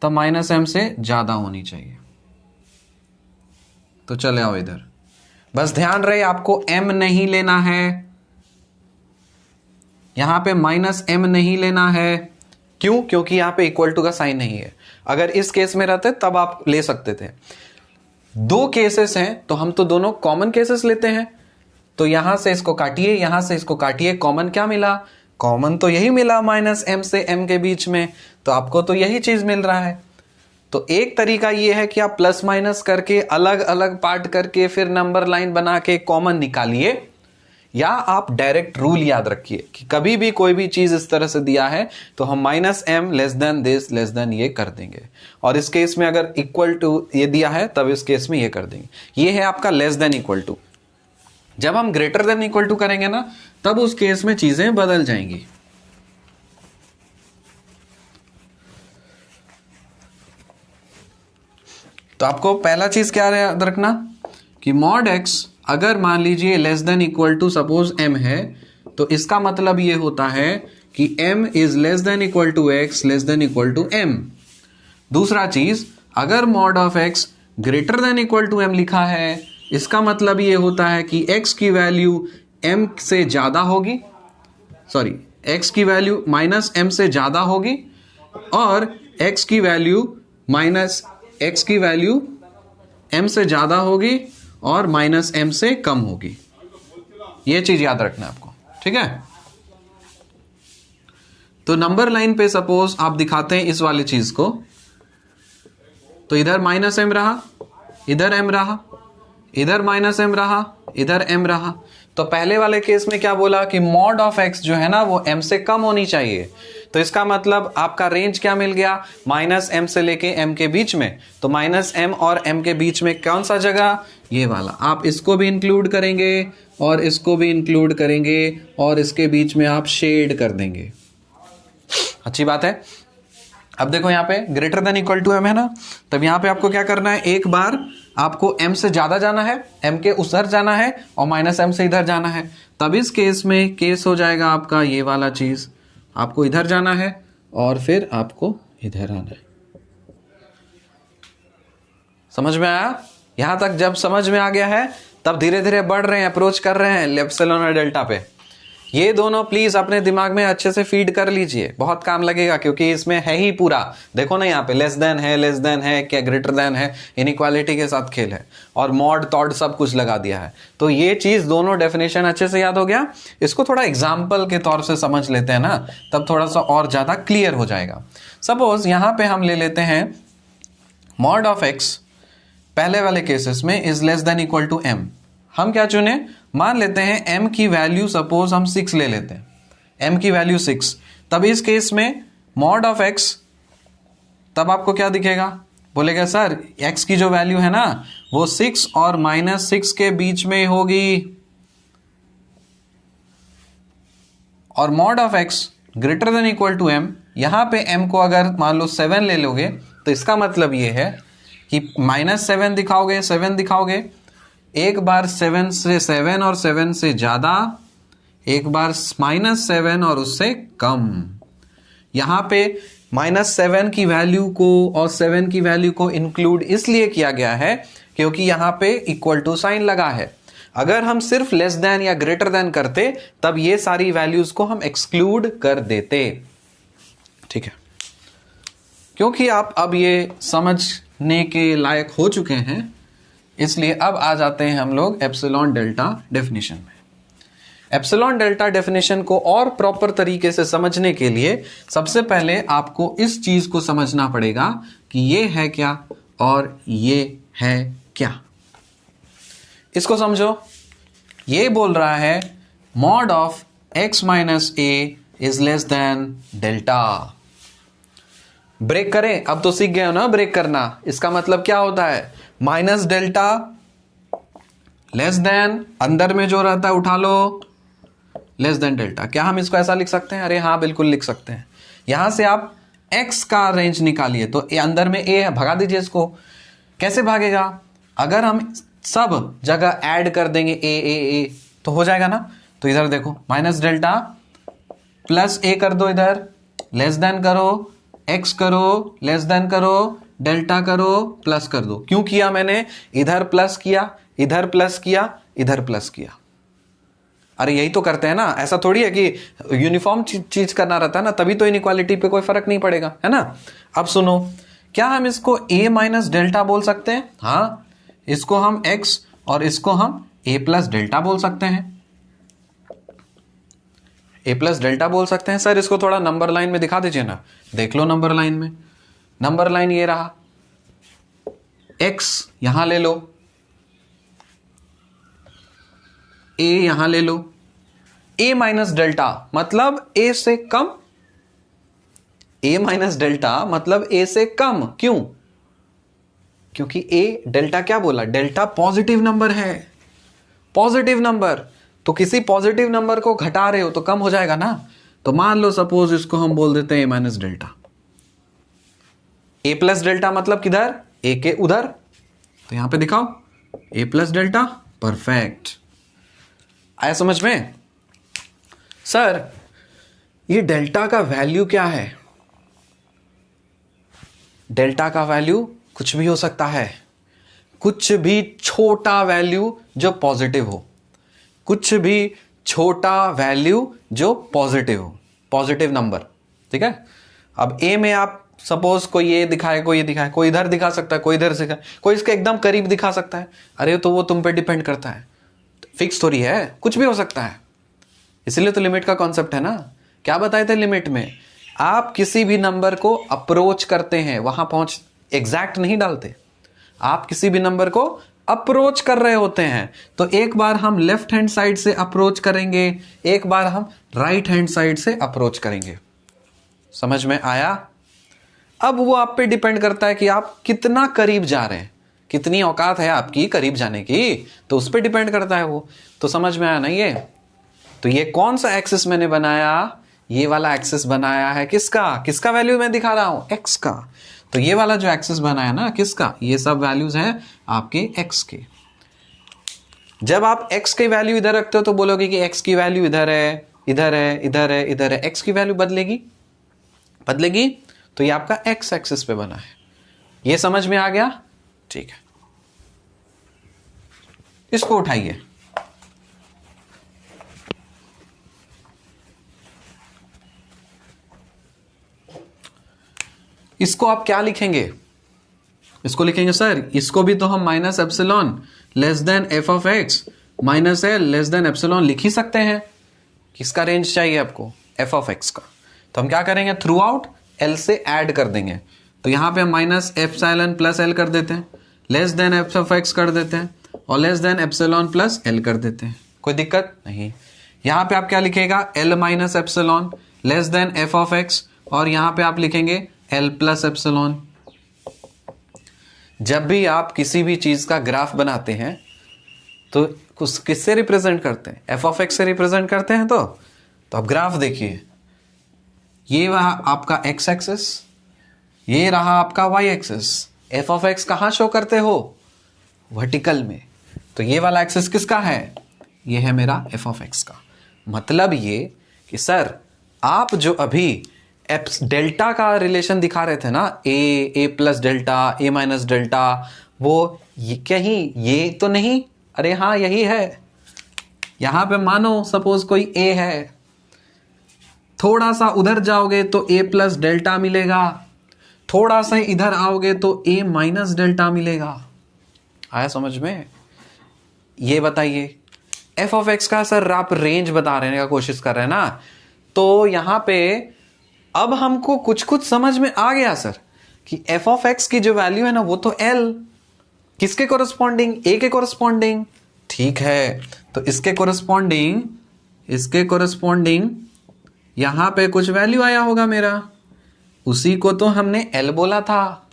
तो माइनस m से ज्यादा होनी चाहिए। तो चले आओ इधर, बस ध्यान रहे आपको m नहीं लेना है, यहां पे माइनस m नहीं लेना है। क्यों? क्योंकि यहां पे इक्वल टू का साइन नहीं है। अगर इस केस में रहते तब आप ले सकते थे। दो केसेस हैं तो हम तो दोनों कॉमन केसेस लेते हैं। तो यहां से इसको काटिए, यहां से इसको काटिए, कॉमन क्या मिला? कॉमन तो यही मिला, माइनस m से m के बीच में, तो आपको तो यही चीज मिल रहा है। तो एक तरीका यह है कि आप प्लस माइनस करके अलग अलग पार्ट करके फिर नंबर लाइन बना के कॉमन निकालिए, या आप डायरेक्ट रूल याद रखिए कि कभी भी कोई भी चीज इस तरह से दिया है तो हम minus m less then this less than ये कर देंगे, और इस केस में अगर इक्वल टू ये दिया है तब इस केस में ये कर देंगे। ये है आपका लेस देन इक्वल टू। जब हम ग्रेटर देन इक्वल टू करेंगे ना, तब उस केस में चीजें बदल जाएंगी। तो आपको पहला चीज क्या याद रखना कि मॉड x अगर मान लीजिए less than equal to suppose m है, तो इसका मतलब ये होता है कि m is less than equal to x less than equal to m। दूसरा चीज, अगर mod of x greater than equal to m लिखा है, इसका मतलब ये होता है कि x की वैल्यू m से ज्यादा होगी, सॉरी x की वैल्यू माइनस m से ज्यादा होगी, और x की वैल्यू माइनस x की वैल्यू m से ज्यादा होगी और माइनस m से कम होगी। ये चीज याद रखना है आपको, ठीक है। तो नंबर लाइन पे सपोज आप दिखाते हैं इस वाली चीज को, तो इधर माइनस m रहा, इधर m रहा, इधर माइनस m रहा, इधर m रहा। तो पहले वाले केस में क्या बोला कि मॉड ऑफ x जो है ना वो m से कम होनी चाहिए। तो इसका मतलब आपका रेंज क्या मिल गया, माइनस m से लेके m के बीच में। तो माइनस m और m के बीच में कौन सा जगह, ये वाला। आप इसको भी इंक्लूड करेंगे और इसको भी इंक्लूड करेंगे और इसके बीच में आप शेड कर देंगे। अच्छी बात है। अब देखो यहाँ पे greater than equal to m है ना, तब यहाँ पे आपको क्या करना है, एक बार आपको m से ज्यादा जाना है, m के उधर जाना है, और माइनस m से इधर जाना है। तब इस केस में केस हो जाएगा आपका ये वाला चीज, आपको इधर जाना है और फिर आपको इधर आना है। समझ में आया? यहां तक जब समझ में आ गया है तब धीरे धीरे बढ़ रहे हैं, अप्रोच कर रहे हैं एप्सिलॉन और डेल्टा पे। ये दोनों प्लीज अपने दिमाग में अच्छे से फीड कर लीजिए, बहुत काम लगेगा, क्योंकि इसमें है ही पूरा। देखो ना यहाँ पे लेस देन है क्या, ग्रेटर देन है, इनइक्वालिटी के साथ खेल है, और मॉड तॉड सब कुछ लगा दिया है। तो ये चीज दोनों डेफिनेशन अच्छे से याद हो गया। इसको थोड़ा एग्जाम्पल के तौर से समझ लेते हैं ना, तब थोड़ा सा और ज्यादा क्लियर हो जाएगा। सपोज यहाँ पे हम ले लेते हैं मॉड ऑफ एक्स, पहले वाले केसेस में is less than equal to m। हम क्या चुने, मान लेते हैं m की वैल्यू सपोज हम 6 ले लेते हैं, m की वैल्यू 6। तब इस केस में मॉड ऑफ x, तब आपको क्या दिखेगा, बोलेगा सर x की जो वैल्यू है ना वो 6 और माइनस 6 के बीच में होगी, और mod of x greater than equal to m। यहां पे m को अगर मान लो 7 ले लोगे, तो इसका मतलब ये है कि -7 दिखाओगे, 7 दिखाओगे, एक बार 7 से 7 और 7 से ज्यादा, एक बार -7 और उससे कम। यहां पे -7 की वैल्यू को और 7 की वैल्यू को इंक्लूड इसलिए किया गया है क्योंकि यहां पे इक्वल टू साइन लगा है। अगर हम सिर्फ लेस देन या ग्रेटर देन करते तब ये सारी वैल्यूज को हम एक्सक्लूड कर देते, ठीक है। क्योंकि आप अब ये समझने के लायक हो चुके हैं, इसलिए अब आ जाते हैं हम लोग एप्सिलॉन डेल्टा डेफिनेशन में। एप्सिलॉन डेल्टा डेफिनेशन को और प्रॉपर तरीके से समझने के लिए सबसे पहले आपको इस चीज को समझना पड़ेगा कि ये है क्या और ये है क्या। इसको समझो। ये बोल रहा है mod of x minus a is less than delta. Break करें, अब तो सीख गए हो ना ब्रेक करना। इसका मतलब क्या होता है, माइनस डेल्टा लेस देन, अंदर में जो रहता है उठा लो, लेस देन डेल्टा। क्या हम इसको ऐसा लिख सकते हैं? अरे हाँ बिल्कुल लिख सकते हैं। यहां से आप x का रेंज निकालिए तो अंदर में a है, भगा दीजिए इसको। कैसे भागेगा? अगर हम सब जगह ऐड कर देंगे ए तो हो जाएगा ना। तो इधर देखो माइनस डेल्टा प्लस a कर दो, इधर लेस देन करो, x करो, लेस देन करो, डेल्टा करो, प्लस कर दो। क्यों किया मैंने? इधर प्लस किया, इधर प्लस किया, इधर प्लस किया। अरे यही तो करते हैं ना, ऐसा थोड़ी है कि यूनिफॉर्म चीज करना रहता है ना, तभी तो इनइक्वालिटी पे कोई फर्क नहीं पड़ेगा, है ना। अब सुनो, क्या हम इसको a माइनस डेल्टा बोल सकते हैं? हाँ, इसको हम x और इसको हम a प्लस डेल्टा बोल सकते हैं। a प्लस डेल्टा बोल सकते हैं। सर इसको थोड़ा नंबर लाइन में दिखा दीजिए ना। देख लो नंबर लाइन में, नंबर लाइन ये रहा, x यहां ले लो, a यहां ले लो, a माइनस डेल्टा मतलब a से कम, a माइनस डेल्टा मतलब a से कम। क्यों? क्योंकि a डेल्टा क्या बोला, डेल्टा पॉजिटिव नंबर है, पॉजिटिव नंबर। तो किसी पॉजिटिव नंबर को घटा रहे हो तो कम हो जाएगा ना। तो मान लो सपोज इसको हम बोल देते हैं a minus delta. a plus delta मतलब किधर, a के उधर। तो यहां पे दिखाओ a प्लस डेल्टा, परफेक्ट। आया समझ में? सर ये डेल्टा का वैल्यू क्या है? डेल्टा का वैल्यू कुछ भी हो सकता है, कुछ भी छोटा वैल्यू जो पॉजिटिव हो, कुछ भी छोटा वैल्यू जो पॉजिटिव हो, पॉजिटिव नंबर, ठीक है। अब ए में आप सपोज कोई ये दिखाए, कोई ये दिखाए, कोई इधर दिखा सकता है, कोई इधर दिखाए, कोई इसके एकदम करीब दिखा सकता है। अरे तो वो तुम पे डिपेंड करता है, फिक्स थोड़ी है, कुछ भी हो सकता है। इसलिए तो लिमिट का कॉन्सेप्ट है ना। क्या बताए थे लिमिट में? आप किसी भी नंबर को अप्रोच करते हैं, वहां पहुंच एग्जैक्ट नहीं डालते, आप किसी भी नंबर को अप्रोच कर रहे होते हैं। तो एक बार हम लेफ्ट हैंड साइड से अप्रोच करेंगे, एक बार हम राइट हैंड साइड से अप्रोच करेंगे। समझ में आया? अब वो आप पे डिपेंड करता है कि आप कितना करीब जा रहे हैं, कितनी औकात है आपकी करीब जाने की, तो उस पर डिपेंड करता है वो। तो समझ में आया ना ये? तो ये कौन सा एक्सिस मैंने बनाया? ये वाला एक्सिस बनाया है किसका? किसका वैल्यू मैं दिखा रहा हूं? x का। तो ये वाला जो एक्सिस बनाया ना किसका? ये सब वैल्यूज हैं आपके x के। जब आप x की वैल्यू इधर रखते हो तो बोलोगे कि x की वैल्यू इधर है, इधर है, इधर है, इधर है, x की वैल्यू बदलेगी, बदलेगी। तो ये आपका x एक्सिस पे बना है। ये समझ में आ गया? ठीक है, इसको उठाइए। इसको आप क्या लिखेंगे? इसको लिखेंगे सर, इसको भी तो हम minus epsilon less than F of x minus L less than epsilon लिख ही सकते हैं। किसका रेंज चाहिए आपको? एफ ऑफ एक्स का। तो हम क्या करेंगे? थ्रू आउट एल से ऐड कर देंगे। तो यहां पे हम माइनस एप्सिलॉन प्लस एल कर देते हैं, less than F of x कर देते हैं, और less than epsilon plus L कर देते हैं। कोई दिक्कत नहीं। यहां पे आप क्या लिखेगा? L minus epsilon less than F of x, और यहां पे आप लिखेंगे एल प्लस एप्सिलॉन। जब भी आप किसी भी चीज का ग्राफ बनाते हैं तो किससे रिप्रेजेंट करते हैं? एफ ऑफ एक्स से रिप्रेजेंट करते हैं। तो अब ग्राफ देखिए, ये रहा आपका एक्स एक्सिस, ये रहा आपका y axis. F of x कहां शो करते हो? वर्टिकल में। तो ये वाला एक्सिस किसका है? ये है मेरा एफ ऑफ एक्स का। मतलब ये कि सर आप जो अभी डेल्टा का रिलेशन दिखा रहे थे ना, ए प्लस डेल्टा, ए माइनस डेल्टा, वो ये कहीं ये तो नहीं? अरे हाँ यही है। यहां पे मानो सपोज कोई ए है, थोड़ा सा उधर जाओगे तो ए प्लस डेल्टा मिलेगा, थोड़ा सा इधर आओगे तो ए माइनस डेल्टा मिलेगा। आया समझ में? ये बताइए एफ ऑफ एक्स का सर आप रेंज बता रहे का कोशिश कर रहे हैं ना, तो यहां पे अब हमको कुछ कुछ समझ में आ गया सर कि एफ ऑफ एक्स की जो वैल्यू है ना वो तो एल किसके कोरस्पॉन्डिंग, ए के कोरस्पॉन्डिंग, ठीक है। तो इसके कोरस्पॉन्डिंग यहां पे कुछ वैल्यू आया होगा मेरा, उसी को तो हमने एल बोला था।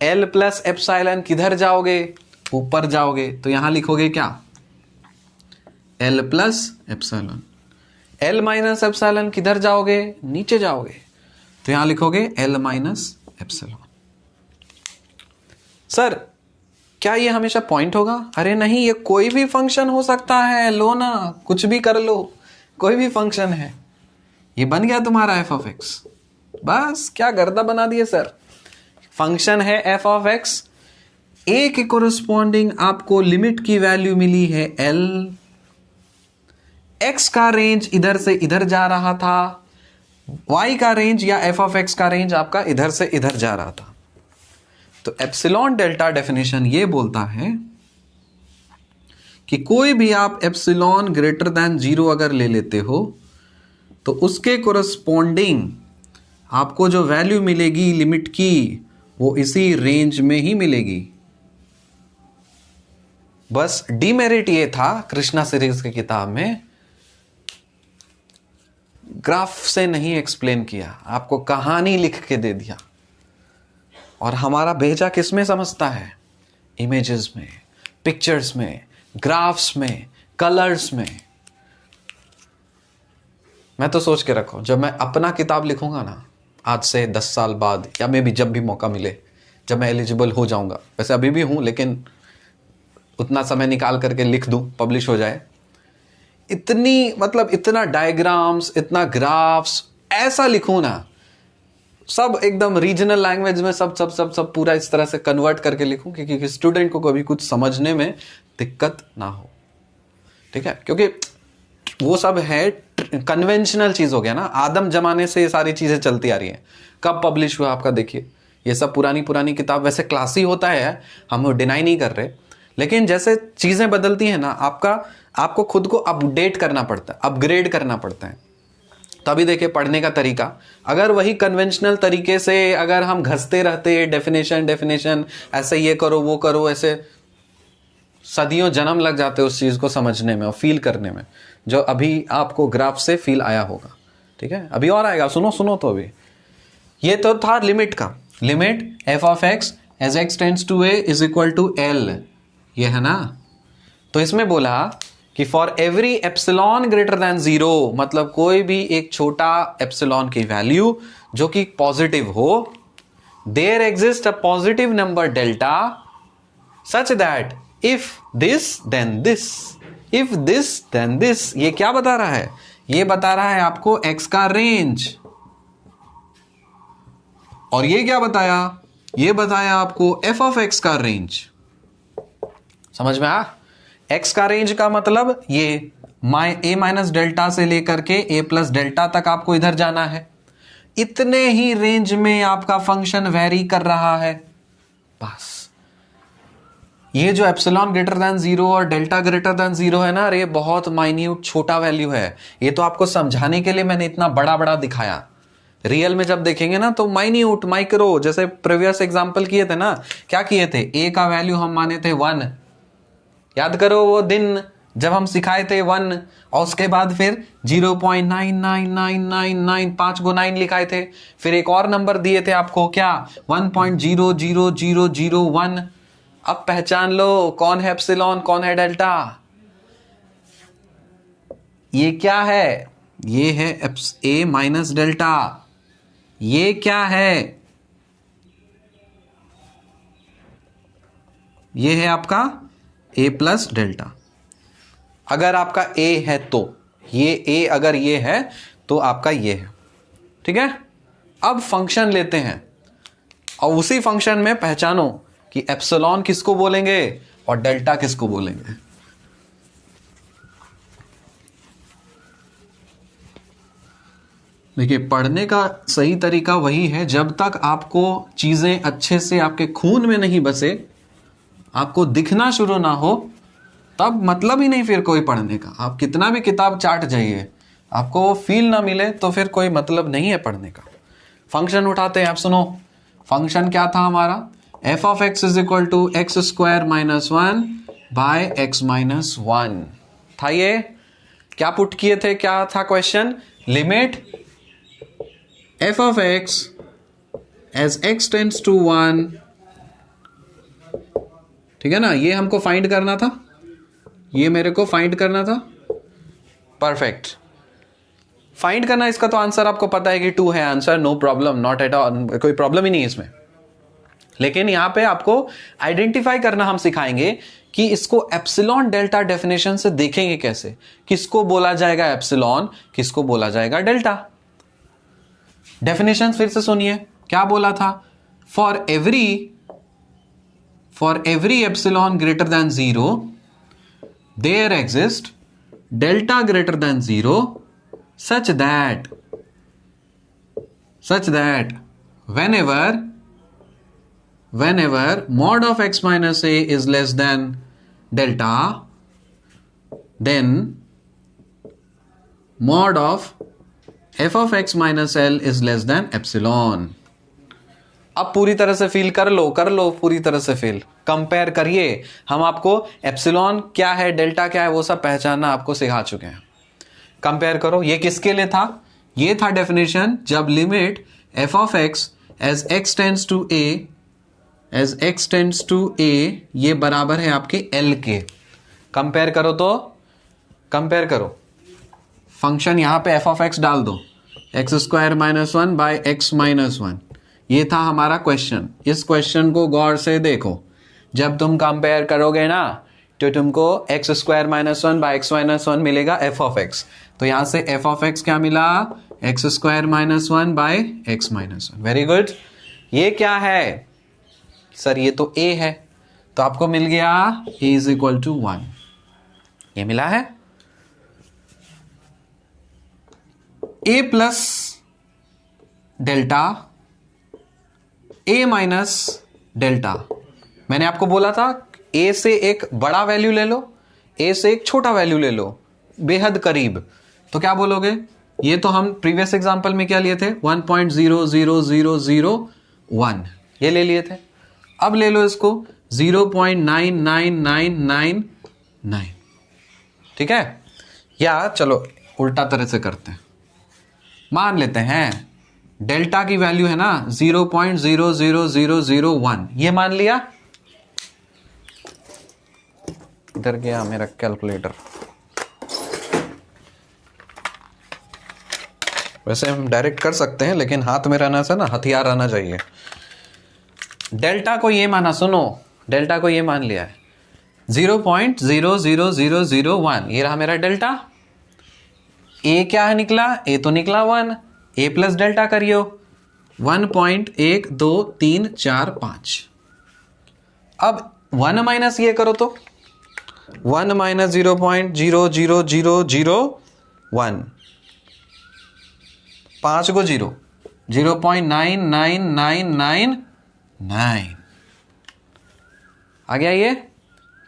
एल प्लस एप्सिलॉन किधर जाओगे, ऊपर जाओगे, तो यहां लिखोगे क्या, L plus epsilon. L minus epsilon किधर जाओगे, नीचे जाओगे, तो यहां लिखोगे एल माइनस एप्सिलॉन। सर क्या ये हमेशा पॉइंट होगा, अरे नहीं, ये कोई भी फंक्शन हो सकता है, लो ना, कुछ भी कर लो, कोई भी फंक्शन है। ये बन गया तुम्हारा एफ ऑफ एक्स, बस क्या गर्दा बना दिए सर। फंक्शन है एफ ऑफ एक्स, ए के कोरस्पॉन्डिंग आपको लिमिट की वैल्यू मिली है एल, एक्स का रेंज इधर से इधर जा रहा था, वाई का रेंज या एफ ऑफ एक्स का रेंज आपका इधर से इधर जा रहा था। तो एप्सिलॉन डेल्टा डेफिनेशन ये बोलता है कि कोई भी आप एप्सिलॉन ग्रेटर देन 0 अगर ले लेते हो तो उसके कोरस्पॉन्डिंग आपको जो वैल्यू मिलेगी लिमिट की वो इसी रेंज में ही मिलेगी। बस डीमेरिट ये था कृष्णा सीरीज की किताब में ग्राफ से नहीं एक्सप्लेन किया, आपको कहानी लिख के दे दिया, और हमारा भेजा किस में समझता है, इमेजेस में, पिक्चर्स में, ग्राफ्स में, कलर्स में। मैं तो सोच के रखो जब मैं अपना किताब लिखूंगा ना आज से 10 साल बाद, या मे भी जब भी मौका मिले, जब मैं एलिजिबल हो जाऊंगा, वैसे अभी भी हूं लेकिन उतना समय निकाल करके लिख दूं, पब्लिश हो जाए, इतनी मतलब इतना डायग्राम्स, इतना ग्राफ्स ऐसा लिखूं ना, सब एकदम रीजनल लैंग्वेज में सब सब सब सब पूरा इस तरह से कन्वर्ट करके लिखूं कि स्टूडेंट को कभी कुछ समझने में दिक्कत ना हो, ठीक है। क्योंकि वो सब है कन्वेंशनल चीज हो गया ना, आदम जमाने से ये सारी चीजें चलती आ रही हैं। कब पब्लिश हुआ आपका देखिए, ये सब पुरानी पुरानी किताब, वैसे क्लासी होता है, हम डिनाई नहीं कर रहे, लेकिन जैसे चीजें बदलती हैं ना, आपको खुद को अपडेट करना पड़ता है, अपग्रेड करना पड़ता है। तभी देखिए पढ़ने का तरीका, अगर वही कन्वेंशनल तरीके से अगर हम घसते रहते, डेफिनेशन ऐसे ये करो वो करो, ऐसे सदियों जन्म लग जाते उस चीज को समझने में और फील करने में, जो अभी आपको ग्राफ से फील आया होगा, ठीक है। अभी और आएगा, सुनो तो अभी ये तो था लिमिट का, limit F of x as x tends to a is equal to l, ये है ना। तो इसमें बोला कि for every epsilon greater than 0, मतलब कोई भी एक छोटा एप्सिलॉन की वैल्यू जो कि पॉजिटिव हो, there exist a positive number delta such that if this then this, if this then this. ये क्या बता रहा है, ये बता रहा है आपको एक्स का रेंज, और ये क्या बताया, ये बताया आपको एफ ऑफ एक्स का रेंज। समझ में आ, एक्स का रेंज का मतलब ये ए माइनस डेल्टा से लेकर के ए प्लस डेल्टा तक आपको इधर जाना है, इतने ही रेंज में आपका फंक्शन वेरी कर रहा है। बस ये जो एप्सिलॉन ग्रेटर देन 0 और डेल्टा ग्रेटर देन 0 है ना, ये बहुत माइन्यूट छोटा वैल्यू है। ये तो आपको समझाने के लिए मैंने इतना बड़ा बड़ा दिखाया, रियल में जब देखेंगे ना तो माइन्यूट, माइक्रो, जैसे प्रीवियस एग्जांपल किए थे ना, क्या किए थे, ए का वैल्यू हम माने थे 1, याद करो वो दिन जब हम सिखाए थे 1, और उसके बाद फिर 0.99999 5 को 9 लिखाए थे, फिर एक और नंबर दिए थे आपको क्या, 1.00001। अब पहचान लो कौन है एप्सिलॉन, कौन है डेल्टा। ये क्या है, ये है ए माइनस डेल्टा। ये क्या है, ये है आपका ए प्लस डेल्टा। अगर आपका ए है तो ये ए, अगर ये है तो आपका ये है, ठीक है। अब फंक्शन लेते हैं और उसी फंक्शन में पहचानो कि एप्सिलॉन किसको बोलेंगे और डेल्टा किसको बोलेंगे। देखिए पढ़ने का सही तरीका वही है, जब तक आपको चीजें अच्छे से आपके खून में नहीं बसे, आपको दिखना शुरू ना हो, तब मतलब ही नहीं फिर कोई पढ़ने का। आप कितना भी किताब चाट जाइए, आपको वो फील ना मिले तो फिर कोई मतलब नहीं है पढ़ने का। फंक्शन उठाते हैं, आप सुनो। फंक्शन क्या था हमारा? F of x is equal to x square minus 1 by x minus 1 था। ये क्या पुट किए थे, क्या था question? Limit F of x as x tends to 1, ठीक है ना। ये हमको फाइंड करना था, ये मेरे को फाइंड करना था। परफेक्ट, फाइंड करना। इसका तो आंसर आपको पता है कि 2 है answer, no problem, not at all, कोई प्रॉब्लम ही नहीं इसमें। लेकिन यहां पे आपको आइडेंटिफाई करना हम सिखाएंगे कि इसको एप्सिलॉन डेल्टा डेफिनेशन से देखेंगे कैसे, किसको बोला जाएगा एप्सिलॉन, किसको बोला जाएगा डेल्टा। डेफिनेशन फिर से सुनिए, क्या बोला था? For every epsilon greater than 0 there exist delta greater than 0 such that whenever mod of x minus a is less than delta, then mod of f of x minus l is less than epsilon। अब पूरी तरह से feel कर लो पूरी तरह से feel, compare करिए। हम आपको एप्सिलॉन क्या है, डेल्टा क्या है, वो सब पहचानना आपको सिखा चुके हैं। कंपेयर करो, ये किसके लिए था? ये था डेफिनेशन जब limit F of x as x tends to A ये बराबर है आपके एल के। कंपेयर करो तो कंपेयर करो, फंक्शन यहां पे एफ ऑफ एक्स डाल दो, x square minus 1 by x minus 1। ये था हमारा क्वेश्चन। इस क्वेश्चन को गौर से देखो, जब तुम कंपेयर करोगे ना तो तुमको x square minus 1 by x minus 1 मिलेगा एफ ऑफ एक्स। तो यहां से एफ ऑफ एक्स क्या मिला? X square minus 1 by x minus 1। Very good. ये क्या है सर? ये तो ए है, तो आपको मिल गया ए इज इक्वल टू 1। ये मिला है ए प्लस डेल्टा, ए माइनस डेल्टा। मैंने आपको बोला था ए से एक बड़ा वैल्यू ले लो, ए से एक छोटा वैल्यू ले लो, बेहद करीब। तो क्या बोलोगे? ये तो हम प्रीवियस एग्जांपल में क्या लिए थे? 1.00001 ये ले लिए थे। अब ले लो इसको 0.99999, ठीक है। या चलो उल्टा तरह से करते हैं, मान लेते हैं डेल्टा की वैल्यू है ना 0.00001, ये मान लिया। इधर गया मेरा कैलकुलेटर। वैसे हम डायरेक्ट कर सकते हैं, लेकिन हाथ में रहना से ना हथियार रहना चाहिए। डेल्टा को ये माना, सुनो, डेल्टा को ये मान लिया है 0.00001, ये रहा मेरा डेल्टा। ए क्या है निकला? ए तो निकला 1। ए प्लस डेल्टा करियो 1.12345। अब 1 माइनस ये करो तो 1 माइनस 0.00001, 5 को 0, 0.99999 आ गया। ये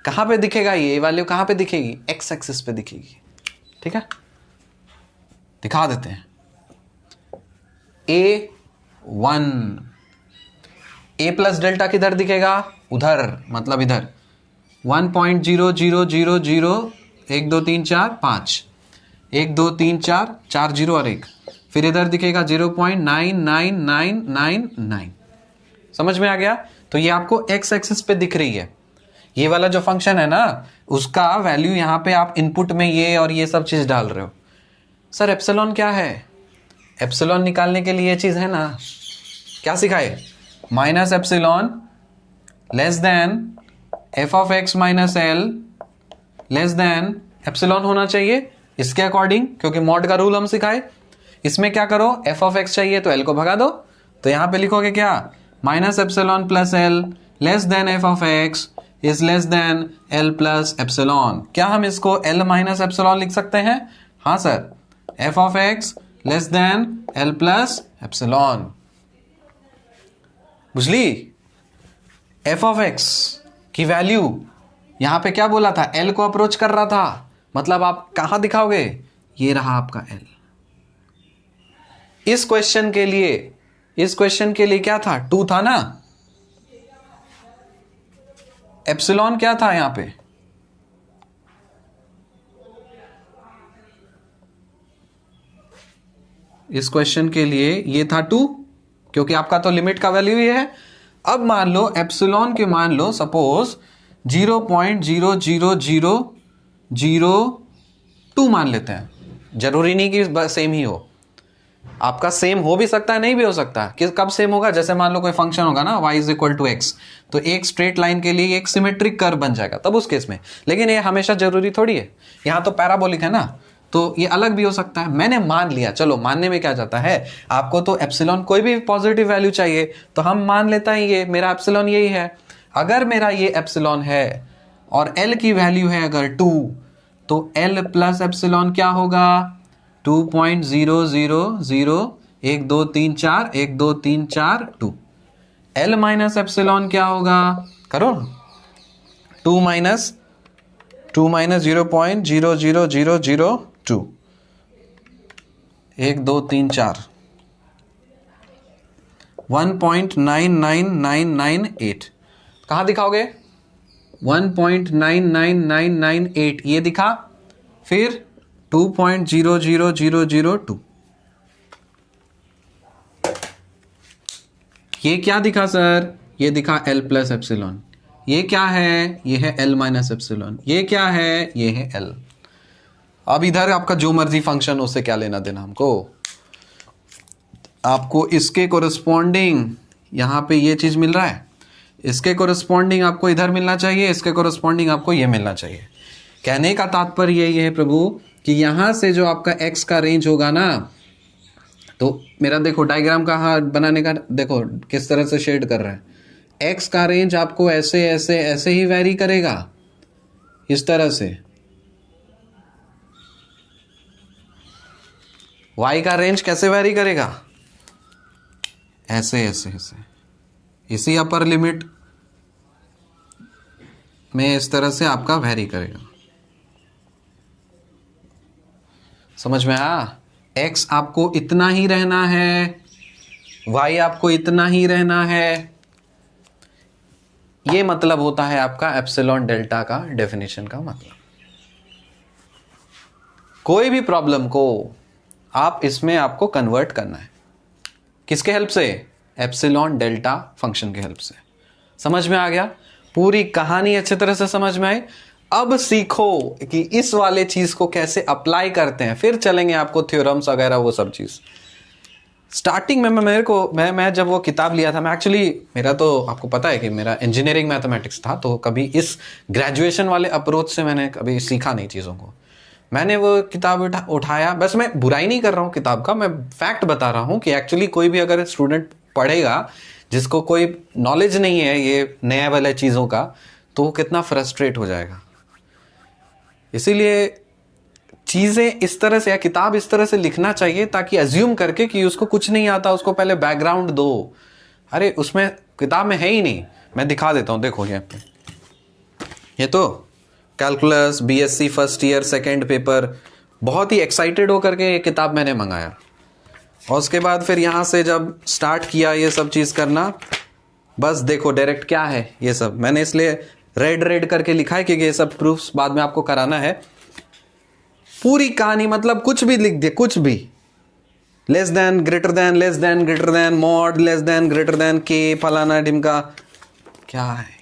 कहां पे दिखेगा? ये वैल्यू कहां पे दिखेगी? एक्स एक्सिस पे दिखेगी, ठीक है। दिखा देते हैं। A1, ए प्लस डेल्टा किधर दिखेगा? उधर, मतलब इधर 1.00001 2 3 4 5, 1 2 3 4 4 0 और 1, फिर इधर दिखेगा 0.99999। समझ में आ गया? तो ये आपको एक्स एक्सिस पे दिख रही है। ये वाला जो फंक्शन है ना, उसका वैल्यू यहां पे आप इनपुट में ये और ये सब चीज डाल रहे हो। सर एप्सिलॉन क्या है? एप्सिलॉन निकालने के लिए ये चीज है ना, क्या सिखाए? Minus epsilon less than F of x minus L less than epsilon होना चाहिए इसके अकॉर्डिंग, क्योंकि मॉड का रूल हम सिखाए। इसमें क्या करो, एफ ऑफ एक्स चाहिए तो एल को भगा दो, तो यहां पे लिखोगे क्या? Minus epsilon plus L less then F of x is less then L plus epsilon. क्या हम इसको एल माइनस एप्सिलॉन लिख सकते हैं? हाँ sir, F of x less than L plus epsilon. बुझली? एफ ऑफ एक्स की वैल्यू यहां पे क्या बोला था, एल को अप्रोच कर रहा था, मतलब आप कहां दिखाओगे, ये रहा आपका एल। इस क्वेश्चन के लिए क्या था, 2 था ना, एप्सिलॉन क्या था यहां पे, इस क्वेश्चन के लिए ये था 2, क्योंकि आपका तो लिमिट का वैल्यू ये है। अब मान लो एप्सिलॉन के मान लो सपोज 0.00002 मान लेते हैं, जरूरी नहीं कि सेम ही हो, आपका सेम हो भी सकता है नहीं भी हो सकता। किस कब सेम होगा, जैसे मान लो कोई फंक्शन होगा ना y is equal to x, तो एक स्ट्रेट लाइन के लिए एक सिमेट्रिक कर्व बन जाएगा तब उस केस में, लेकिन ये हमेशा जरूरी थोड़ी है, यहां तो पैराबोलिक है ना, तो ये अलग भी हो सकता है। मैंने मान लिया, चलो मानने में क्या जाता है, आपको तो एप्सिलॉन कोई भी पॉजिटिव वैल्यू चाहिए तो हम मान लेता है ये मेरा एप्सिलॉन यही है। अगर मेरा ये एप्सिलॉन है और एल की वैल्यू है अगर 2, तो एल प्लस एप्सिलॉन क्या होगा, 2.0001234 एल माइनस एप्सिलॉन क्या होगा, करो 2 माइनस 0.00002 1234 1.99998 कहां दिखाओगे, 1.99998 ये दिखा, फिर 2.00002 ये क्या दिखा सर, ये दिखा एल प्लस एप्सिलॉन, ये क्या है, ये है एल माइनस एप्सिलॉन, ये क्या है, ये है एल। अब इधर आपका जो मर्जी फंक्शन उससे क्या लेना देना हमको, आपको इसके कोरस्पॉन्डिंग यहां पे ये चीज मिल रहा है, इसके कोरस्पॉन्डिंग आपको इधर मिलना चाहिए, इसके कोरस्पॉन्डिंग आपको ये मिलना चाहिए। कहने का तात्पर्य ये है प्रभु कि यहां से जो आपका एक्स का रेंज होगा ना, तो मेरा देखो डायग्राम कहाँ बनाने का, देखो किस तरह से शेड कर रहा है, एक्स का रेंज आपको ऐसे ऐसे ऐसे ही वैरी करेगा, इस तरह से, वाई का रेंज कैसे वैरी करेगा, ऐसे ऐसे ऐसे, इसी अपर लिमिट में इस तरह से आपका वैरी करेगा। समझ में आया, एक्स आपको इतना ही रहना है, वाई आपको इतना ही रहना है, ये मतलब होता है आपका एप्सिलॉन डेल्टा का डेफिनेशन का मतलब। कोई भी प्रॉब्लम को आप इसमें आपको कन्वर्ट करना है, किसके हेल्प से, एप्सिलॉन डेल्टा फंक्शन के हेल्प से। समझ में आ गया, पूरी कहानी अच्छी तरह से समझ में आई। अब सीखो कि इस वाले चीज को कैसे अप्लाई करते हैं, फिर चलेंगे आपको थ्योरम्स वगैरह वो सब चीज। स्टार्टिंग में मैं जब वो किताब लिया था, मैं एक्चुअली, मेरा तो आपको पता है कि मेरा इंजीनियरिंग मैथमेटिक्स था, तो कभी इस ग्रेजुएशन वाले अप्रोच से मैंने कभी सीखा नहीं चीज़ों को। मैंने वो किताब उठाया, बस मैं बुराई नहीं कर रहा हूँ किताब का, मैं फैक्ट बता रहा हूँ कि एक्चुअली कोई भी अगर स्टूडेंट पढ़ेगा जिसको कोई नॉलेज नहीं है ये नए वाले चीज़ों का, तो वो कितना फ्रस्ट्रेट हो जाएगा। इसीलिए चीज़ें इस तरह से या किताब इस तरह से लिखना चाहिए ताकि अज्यूम करके कि उसको कुछ नहीं आता उसको पहले बैकग्राउंड दो। अरे उसमें किताब में है ही नहीं, मैं दिखा देता हूँ, देखो ये तो calculus BSc first year second paper, बहुत ही एक्साइटेड होकर के ये किताब मैंने मंगाया, और उसके बाद फिर यहाँ से जब स्टार्ट किया ये सब चीज़ करना, बस देखो डायरेक्ट क्या है ये सब, मैंने इसलिए रेड करके लिखा है क्योंकि ये सब प्रूफ्स बाद में आपको कराना है। पूरी कहानी मतलब कुछ भी लिख दे, कुछ भी, less than greater than mod less than greater than के फलाना ढिमका, क्या है।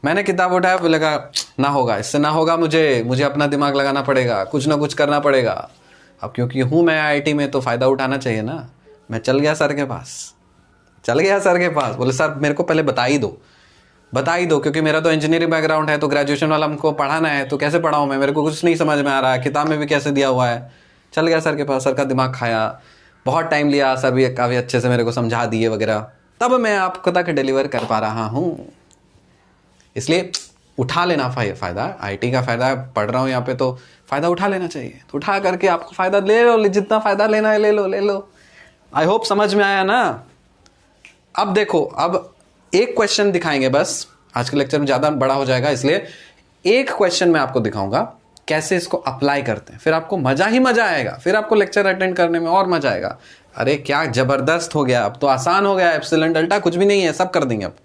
मैंने किताब उठाया, फिर लगा ना होगा, इससे ना होगा, मुझे अपना दिमाग लगाना पड़ेगा, कुछ ना कुछ करना पड़ेगा। अब क्योंकि हूं मैं आईआईटी में तो फायदा उठाना चाहिए ना। मैं चल गया सर के पास, बोले सर मेरे को पहले बता ही दो क्योंकि मेरा तो इंजीनियरिंग बैकग्राउंड है, तो ग्रेजुएशन वाला हमको पढ़ाना है, तो कैसे पढ़ाऊं मैं, मेरे को कुछ नहीं समझ में आ रहा है, किताब में भी कैसे दिया हुआ है। चल गया सर के पास, सर का दिमाग खाया, बहुत टाइम लिया, सर भी काफ़ी अच्छे से मेरे को समझा दिए वगैरह, तब मैं आपको तक डिलीवर कर पा रहा हूँ। इसलिए उठा लेना फ़ायदा, आईटी का फ़ायदा, पढ़ रहा हूँ यहाँ पे तो फ़ायदा उठा लेना चाहिए, तो उठा करके आपको फ़ायदा ले लो, जितना फ़ायदा लेना है ले लो। आई होप समझ में आया ना। अब देखो, अब एक क्वेश्चन दिखाएंगे बस, आज के लेक्चर में ज़्यादा बड़ा हो जाएगा, इसलिए एक क्वेश्चन मैं आपको दिखाऊंगा कैसे इसको अप्लाई करते हैं, फिर आपको मज़ा ही मज़ा आएगा, फिर आपको लेक्चर अटेंड करने में और मज़ा आएगा। अरे क्या ज़बरदस्त हो गया, अब तो आसान हो गया, एप्सिलॉन डेल्टा कुछ भी नहीं है, सब कर देंगे। अब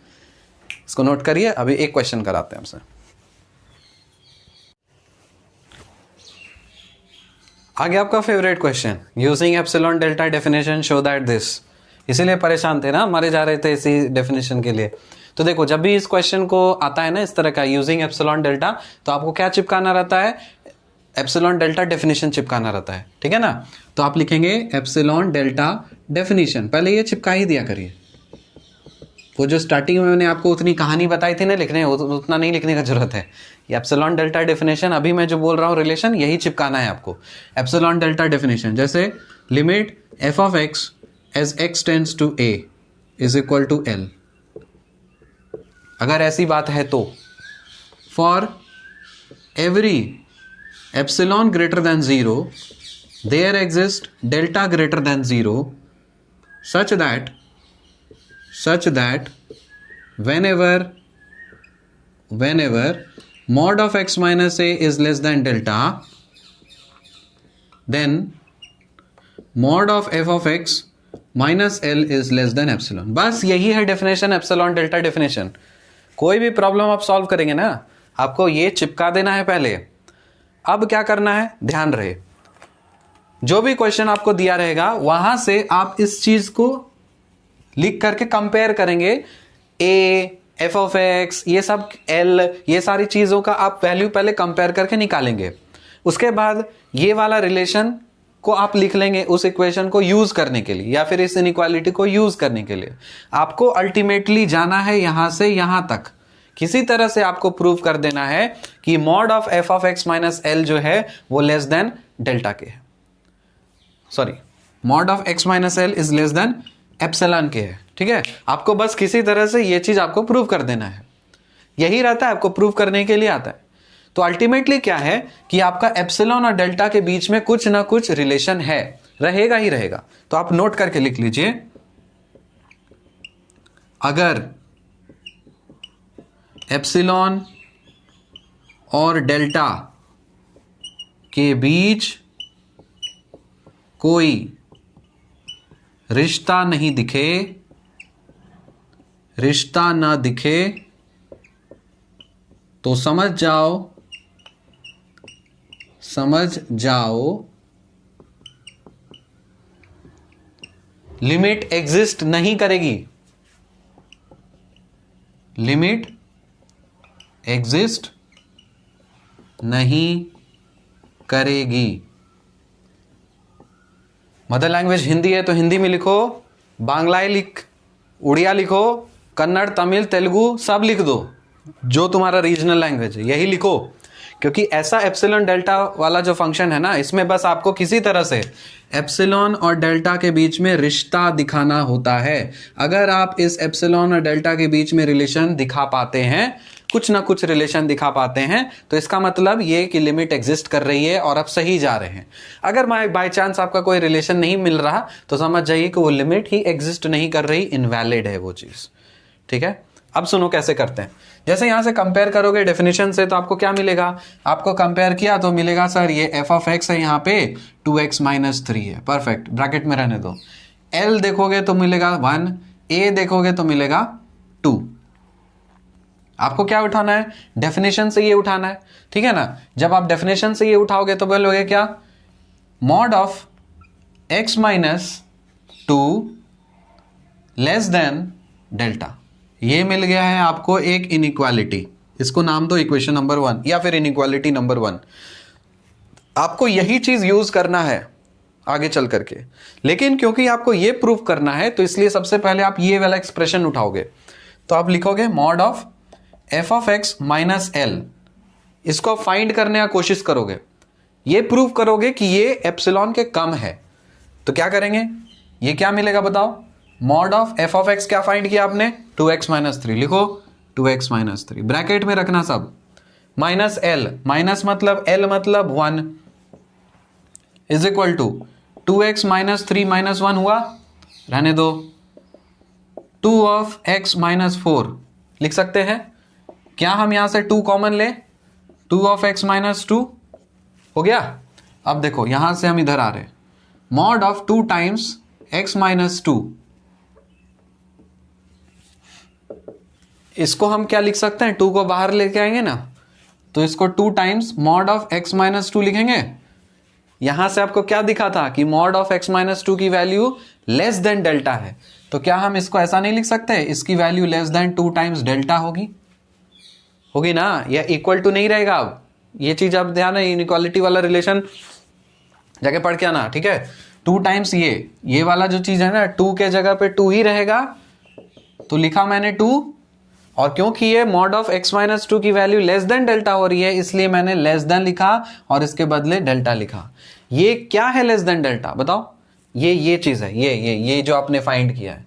इसको नोट करिए, अभी एक क्वेश्चन कराते हैं हमसे। आगे आपका favourite question, using epsilon delta definition show that this. इसीलिए परेशान थे ना, मारे जा रहे थे इसी डेफिनेशन के लिए। तो देखो, जब भी इस क्वेश्चन को आता है ना इस तरह का यूजिंग एप्सिलॉन डेल्टा, तो आपको क्या चिपकाना रहता है, एप्सिलॉन डेल्टा डेफिनेशन चिपकाना रहता है, ठीक है ना। तो आप लिखेंगे एप्सिलॉन डेल्टा डेफिनेशन, पहले ये चिपका ही दिया करिए। वो जो स्टार्टिंग में मैंने आपको उतनी कहानी बताई थी ना लिखने, उतना नहीं लिखने का जरूरत है। ये एप्सिलॉन डेल्टा डेफिनेशन, अभी मैं जो बोल रहा हूँ रिलेशन, यही चिपकाना है आपको। एप्सिलॉन डेल्टा डेफिनेशन जैसे limit F of x as x tends to a is equal to l, अगर ऐसी बात है तो for every epsilon greater than 0 there exist delta greater than 0 such that whenever mod of x minus a is less than delta, then mod of f of x minus l is less than epsilon। बस यही है definition epsilon delta definition. कोई भी problem आप solve करेंगे ना, आपको ये चिपका देना है पहले। अब क्या करना है, ध्यान रहे, जो भी क्वेश्चन आपको दिया रहेगा वहां से आप इस चीज को लिख करके कंपेयर करेंगे। ए, एफ ऑफ एक्स, ये सब एल, ये सारी चीजों का आप वैल्यू पहले कंपेयर करके निकालेंगे। उसके बाद ये वाला रिलेशन को आप लिख लेंगे उस इक्वेशन को यूज करने के लिए, या फिर इस इनइक्वालिटी को यूज करने के लिए। आपको अल्टीमेटली जाना है यहां से यहां तक, किसी तरह से आपको प्रूव कर देना है कि mod of f of x minus L जो है वो लेस देन डेल्टा के है, sorry mod of x minus l is less than epsilon के है, ठीक है। आपको बस किसी तरह से ये चीज आपको प्रूव कर देना है, यही रहता है, आपको प्रूव करने के लिए आता है। तो अल्टीमेटली क्या है कि आपका एप्सिलॉन और डेल्टा के बीच में कुछ ना कुछ रिलेशन है, रहेगा ही रहेगा। तो आप नोट करके लिख लीजिए, अगर एप्सिलॉन और डेल्टा के बीच कोई रिश्ता नहीं दिखे, रिश्ता ना दिखे, तो समझ जाओ लिमिट एग्जिस्ट नहीं करेगी, लिमिट एग्जिस्ट नहीं करेगी। मदर लैंग्वेज हिंदी है तो हिंदी में लिखो, बांग्लाई लिख, उड़िया लिखो, कन्नड़, तमिल, तेलुगु सब लिख दो, जो तुम्हारा रीजनल लैंग्वेज है यही लिखो। क्योंकि ऐसा एप्सिलॉन डेल्टा वाला जो फंक्शन है ना, इसमें बस आपको किसी तरह से एप्सिलॉन और डेल्टा के बीच में रिश्ता दिखाना होता है। अगर आप इस एप्सिलॉन और डेल्टा के बीच में रिलेशन दिखा पाते हैं, कुछ ना कुछ रिलेशन दिखा पाते हैं, तो इसका मतलब ये कि लिमिट एग्जिस्ट कर रही है और आप सही जा रहे हैं। अगर बाय चांस आपका कोई रिलेशन नहीं मिल रहा तो समझ जाइए कि वो लिमिट ही एग्जिस्ट नहीं कर रही, इनवैलिड है वो चीज, ठीक है। अब सुनो कैसे करते हैं। जैसे यहां से कंपेयर करोगे डेफिनेशन से, तो आपको क्या मिलेगा, आपको कंपेयर किया तो मिलेगा सर ये एफ ऑफ एक्स है, यहाँ पे 2x माइनस 3 है, परफेक्ट, ब्रैकेट में रहने दो। एल देखोगे तो मिलेगा 1, ए देखोगे तो मिलेगा 2। आपको क्या उठाना है, डेफिनेशन से ये उठाना है, ठीक है ना। जब आप डेफिनेशन से ये उठाओगे तो बोलोगे क्या, mod of x minus 2 less than delta. ये मिल गया है आपको एक इनइक्वालिटी, इसको नाम दो इक्वेशन नंबर 1 या फिर इनइक्वालिटी नंबर 1। आपको यही चीज यूज करना है आगे चल करके, लेकिन क्योंकि आपको ये प्रूव करना है तो इसलिए सबसे पहले आप ये वाला एक्सप्रेशन उठाओगे। तो आप लिखोगे mod of f of x minus L, इसको फाइंड करने का कोशिश करोगे, ये प्रूव करोगे कि ये एप्सिलॉन के कम है। तो क्या करेंगे, ये क्या मिलेगा बताओ, mod of f of x क्या फाइंड किया आपने, 2x माइनस 3, लिखो 2x माइनस 3, ब्रैकेट में रखना सब, माइनस एल, माइनस मतलब एल मतलब 1, is equal to 2x minus 3 minus 1 हुआ, रहने दो, 2 ऑफ x माइनस 4 लिख सकते हैं, क्या हम यहां से 2 कॉमन ले, 2 ऑफ x माइनस 2 हो गया। अब देखो यहां से हम इधर आ रहे, mod of 2 times x minus 2, इसको हम क्या लिख सकते हैं, 2 को बाहर लेके आएंगे ना, तो इसको 2 times mod of x minus 2 लिखेंगे। यहां से आपको क्या दिखा था कि मॉड ऑफ x माइनस 2 की वैल्यू लेस देन डेल्टा है, तो क्या हम इसको ऐसा नहीं लिख सकते, इसकी value less than 2 times delta होगी ना, या इक्वल टू नहीं रहेगा। अब ये चीज आप ध्यान है, इनइक्वालिटी वाला रिलेशन जाके पढ़ के आना, ठीक है। 2 टाइम्स ये वाला जो चीज है ना, 2 के जगह पे 2 ही रहेगा, तो लिखा मैंने 2, और क्योंकि ये मॉड ऑफ x माइनस 2 की वैल्यू लेस देन डेल्टा हो रही है, इसलिए मैंने लेस देन लिखा और इसके बदले डेल्टा लिखा। ये क्या है लेस देन डेल्टा बताओ, ये चीज है, ये जो आपने फाइंड किया है,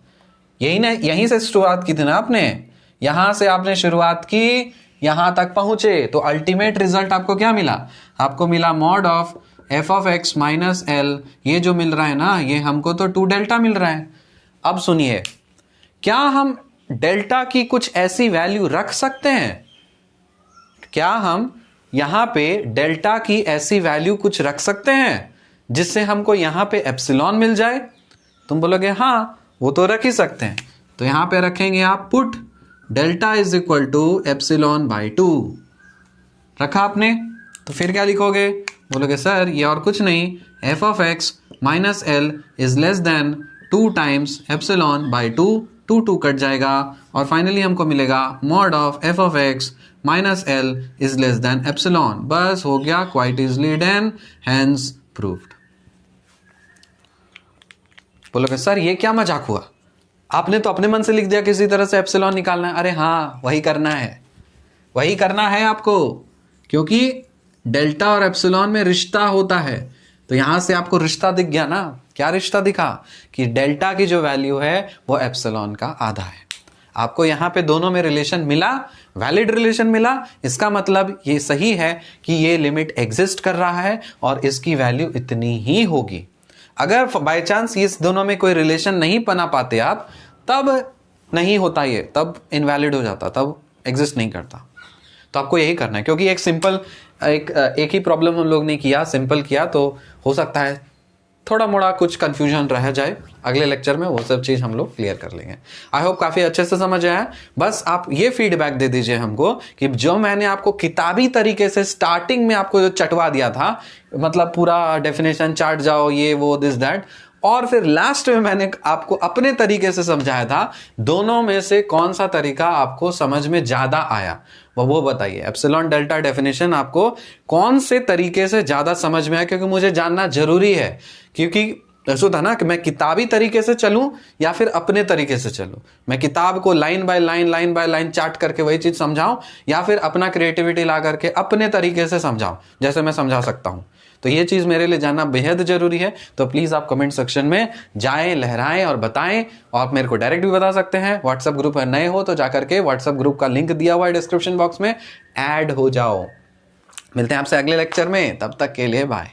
यही ना, यहीं से शुरुआत की थी ना आपने, यहां से आपने शुरुआत की, यहां तक पहुंचे, तो अल्टीमेट रिजल्ट आपको क्या मिला, आपको मिला mod of f of x minus L, ये जो मिल रहा है ना, ये हमको तो 2 डेल्टा मिल रहा है। अब सुनिए, क्या हम डेल्टा की कुछ ऐसी वैल्यू रख सकते हैं, क्या हम यहां पे डेल्टा की ऐसी वैल्यू कुछ रख सकते हैं जिससे हमको यहां पे एप्सिलॉन मिल जाए? तुम बोलोगे हाँ वो तो रख ही सकते हैं, तो यहां पे रखेंगे आप put delta is equal to epsilon by 2, रखा आपने, तो फिर क्या लिखोगे, बोलोगे सर ये और कुछ नहीं, f of x minus l is less than 2 times epsilon by 2, 2 cut जाएगा, और फाइनली हमको मिलेगा mod of f of x minus l is less than epsilon. बस हो गया, quite easily done, hence proved. बोलोगे सर ये क्या मजाक हुआ, आपने तो अपने मन से लिख दिया किसी तरह से एप्सिलॉन निकालना है। अरे हाँ वही करना है आपको, क्योंकि डेल्टा और एप्सिलॉन में रिश्ता होता है, तो यहां से आपको रिश्ता दिख गया ना। क्या रिश्ता दिखा कि डेल्टा की जो वैल्यू है वो एप्सिलॉन का आधा है। आपको यहां पे दोनों में रिलेशन मिला, वैलिड रिलेशन मिला, इसका मतलब ये सही है कि ये लिमिट एग्जिस्ट कर रहा है और इसकी वैल्यू इतनी ही होगी। अगर बाय चांस इस दोनों में कोई रिलेशन नहीं बना पाते आप, तब नहीं होता ये, तब इनवैलिड हो जाता, तब एग्जिस्ट नहीं करता। तो आपको यही करना है, क्योंकि एक सिंपल एक ही प्रॉब्लम हम लोग ने किया, सिंपल किया, तो हो सकता है थोड़ा मोड़ा कुछ कंफ्यूजन रह जाए। अगले लेक्चर में वो सब चीज हम लोग क्लियर कर लेंगे। आई होप काफी अच्छे से समझ आया। बस आप ये फीडबैक दे दीजिए हमको कि जो मैंने आपको किताबी तरीके से स्टार्टिंग में आपको जो चटवा दिया था, मतलब पूरा डेफिनेशन चार्ट जाओ, ये वो दिस दैट, और फिर लास्ट में मैंने आपको अपने तरीके से समझाया था, दोनों में से कौन सा तरीका आपको समझ में ज्यादा आया वो बताइए। एप्सिलॉन डेल्टा डेफिनेशन आपको कौन से तरीके से ज्यादा समझ में आया, क्योंकि मुझे जानना जरूरी है, क्योंकि ऐसा था ना कि मैं किताबी तरीके से चलूं या फिर अपने तरीके से चलूं, मैं किताब को लाइन बाय लाइन चार्ट करके वही चीज समझाऊं, या फिर अपना क्रिएटिविटी ला करके अपने तरीके से समझाऊं जैसे मैं समझा सकता हूं। तो ये चीज मेरे लिए जानना बेहद जरूरी है। तो प्लीज आप कमेंट सेक्शन में जाएं, लहराएं और बताएं, और आप मेरे को डायरेक्ट भी बता सकते हैं। व्हाट्सएप ग्रुप है, नए हो तो जाकर के व्हाट्सएप ग्रुप का लिंक दिया हुआ है डिस्क्रिप्शन बॉक्स में, ऐड हो जाओ। मिलते हैं आपसे अगले लेक्चर में, तब तक के लिए बाय।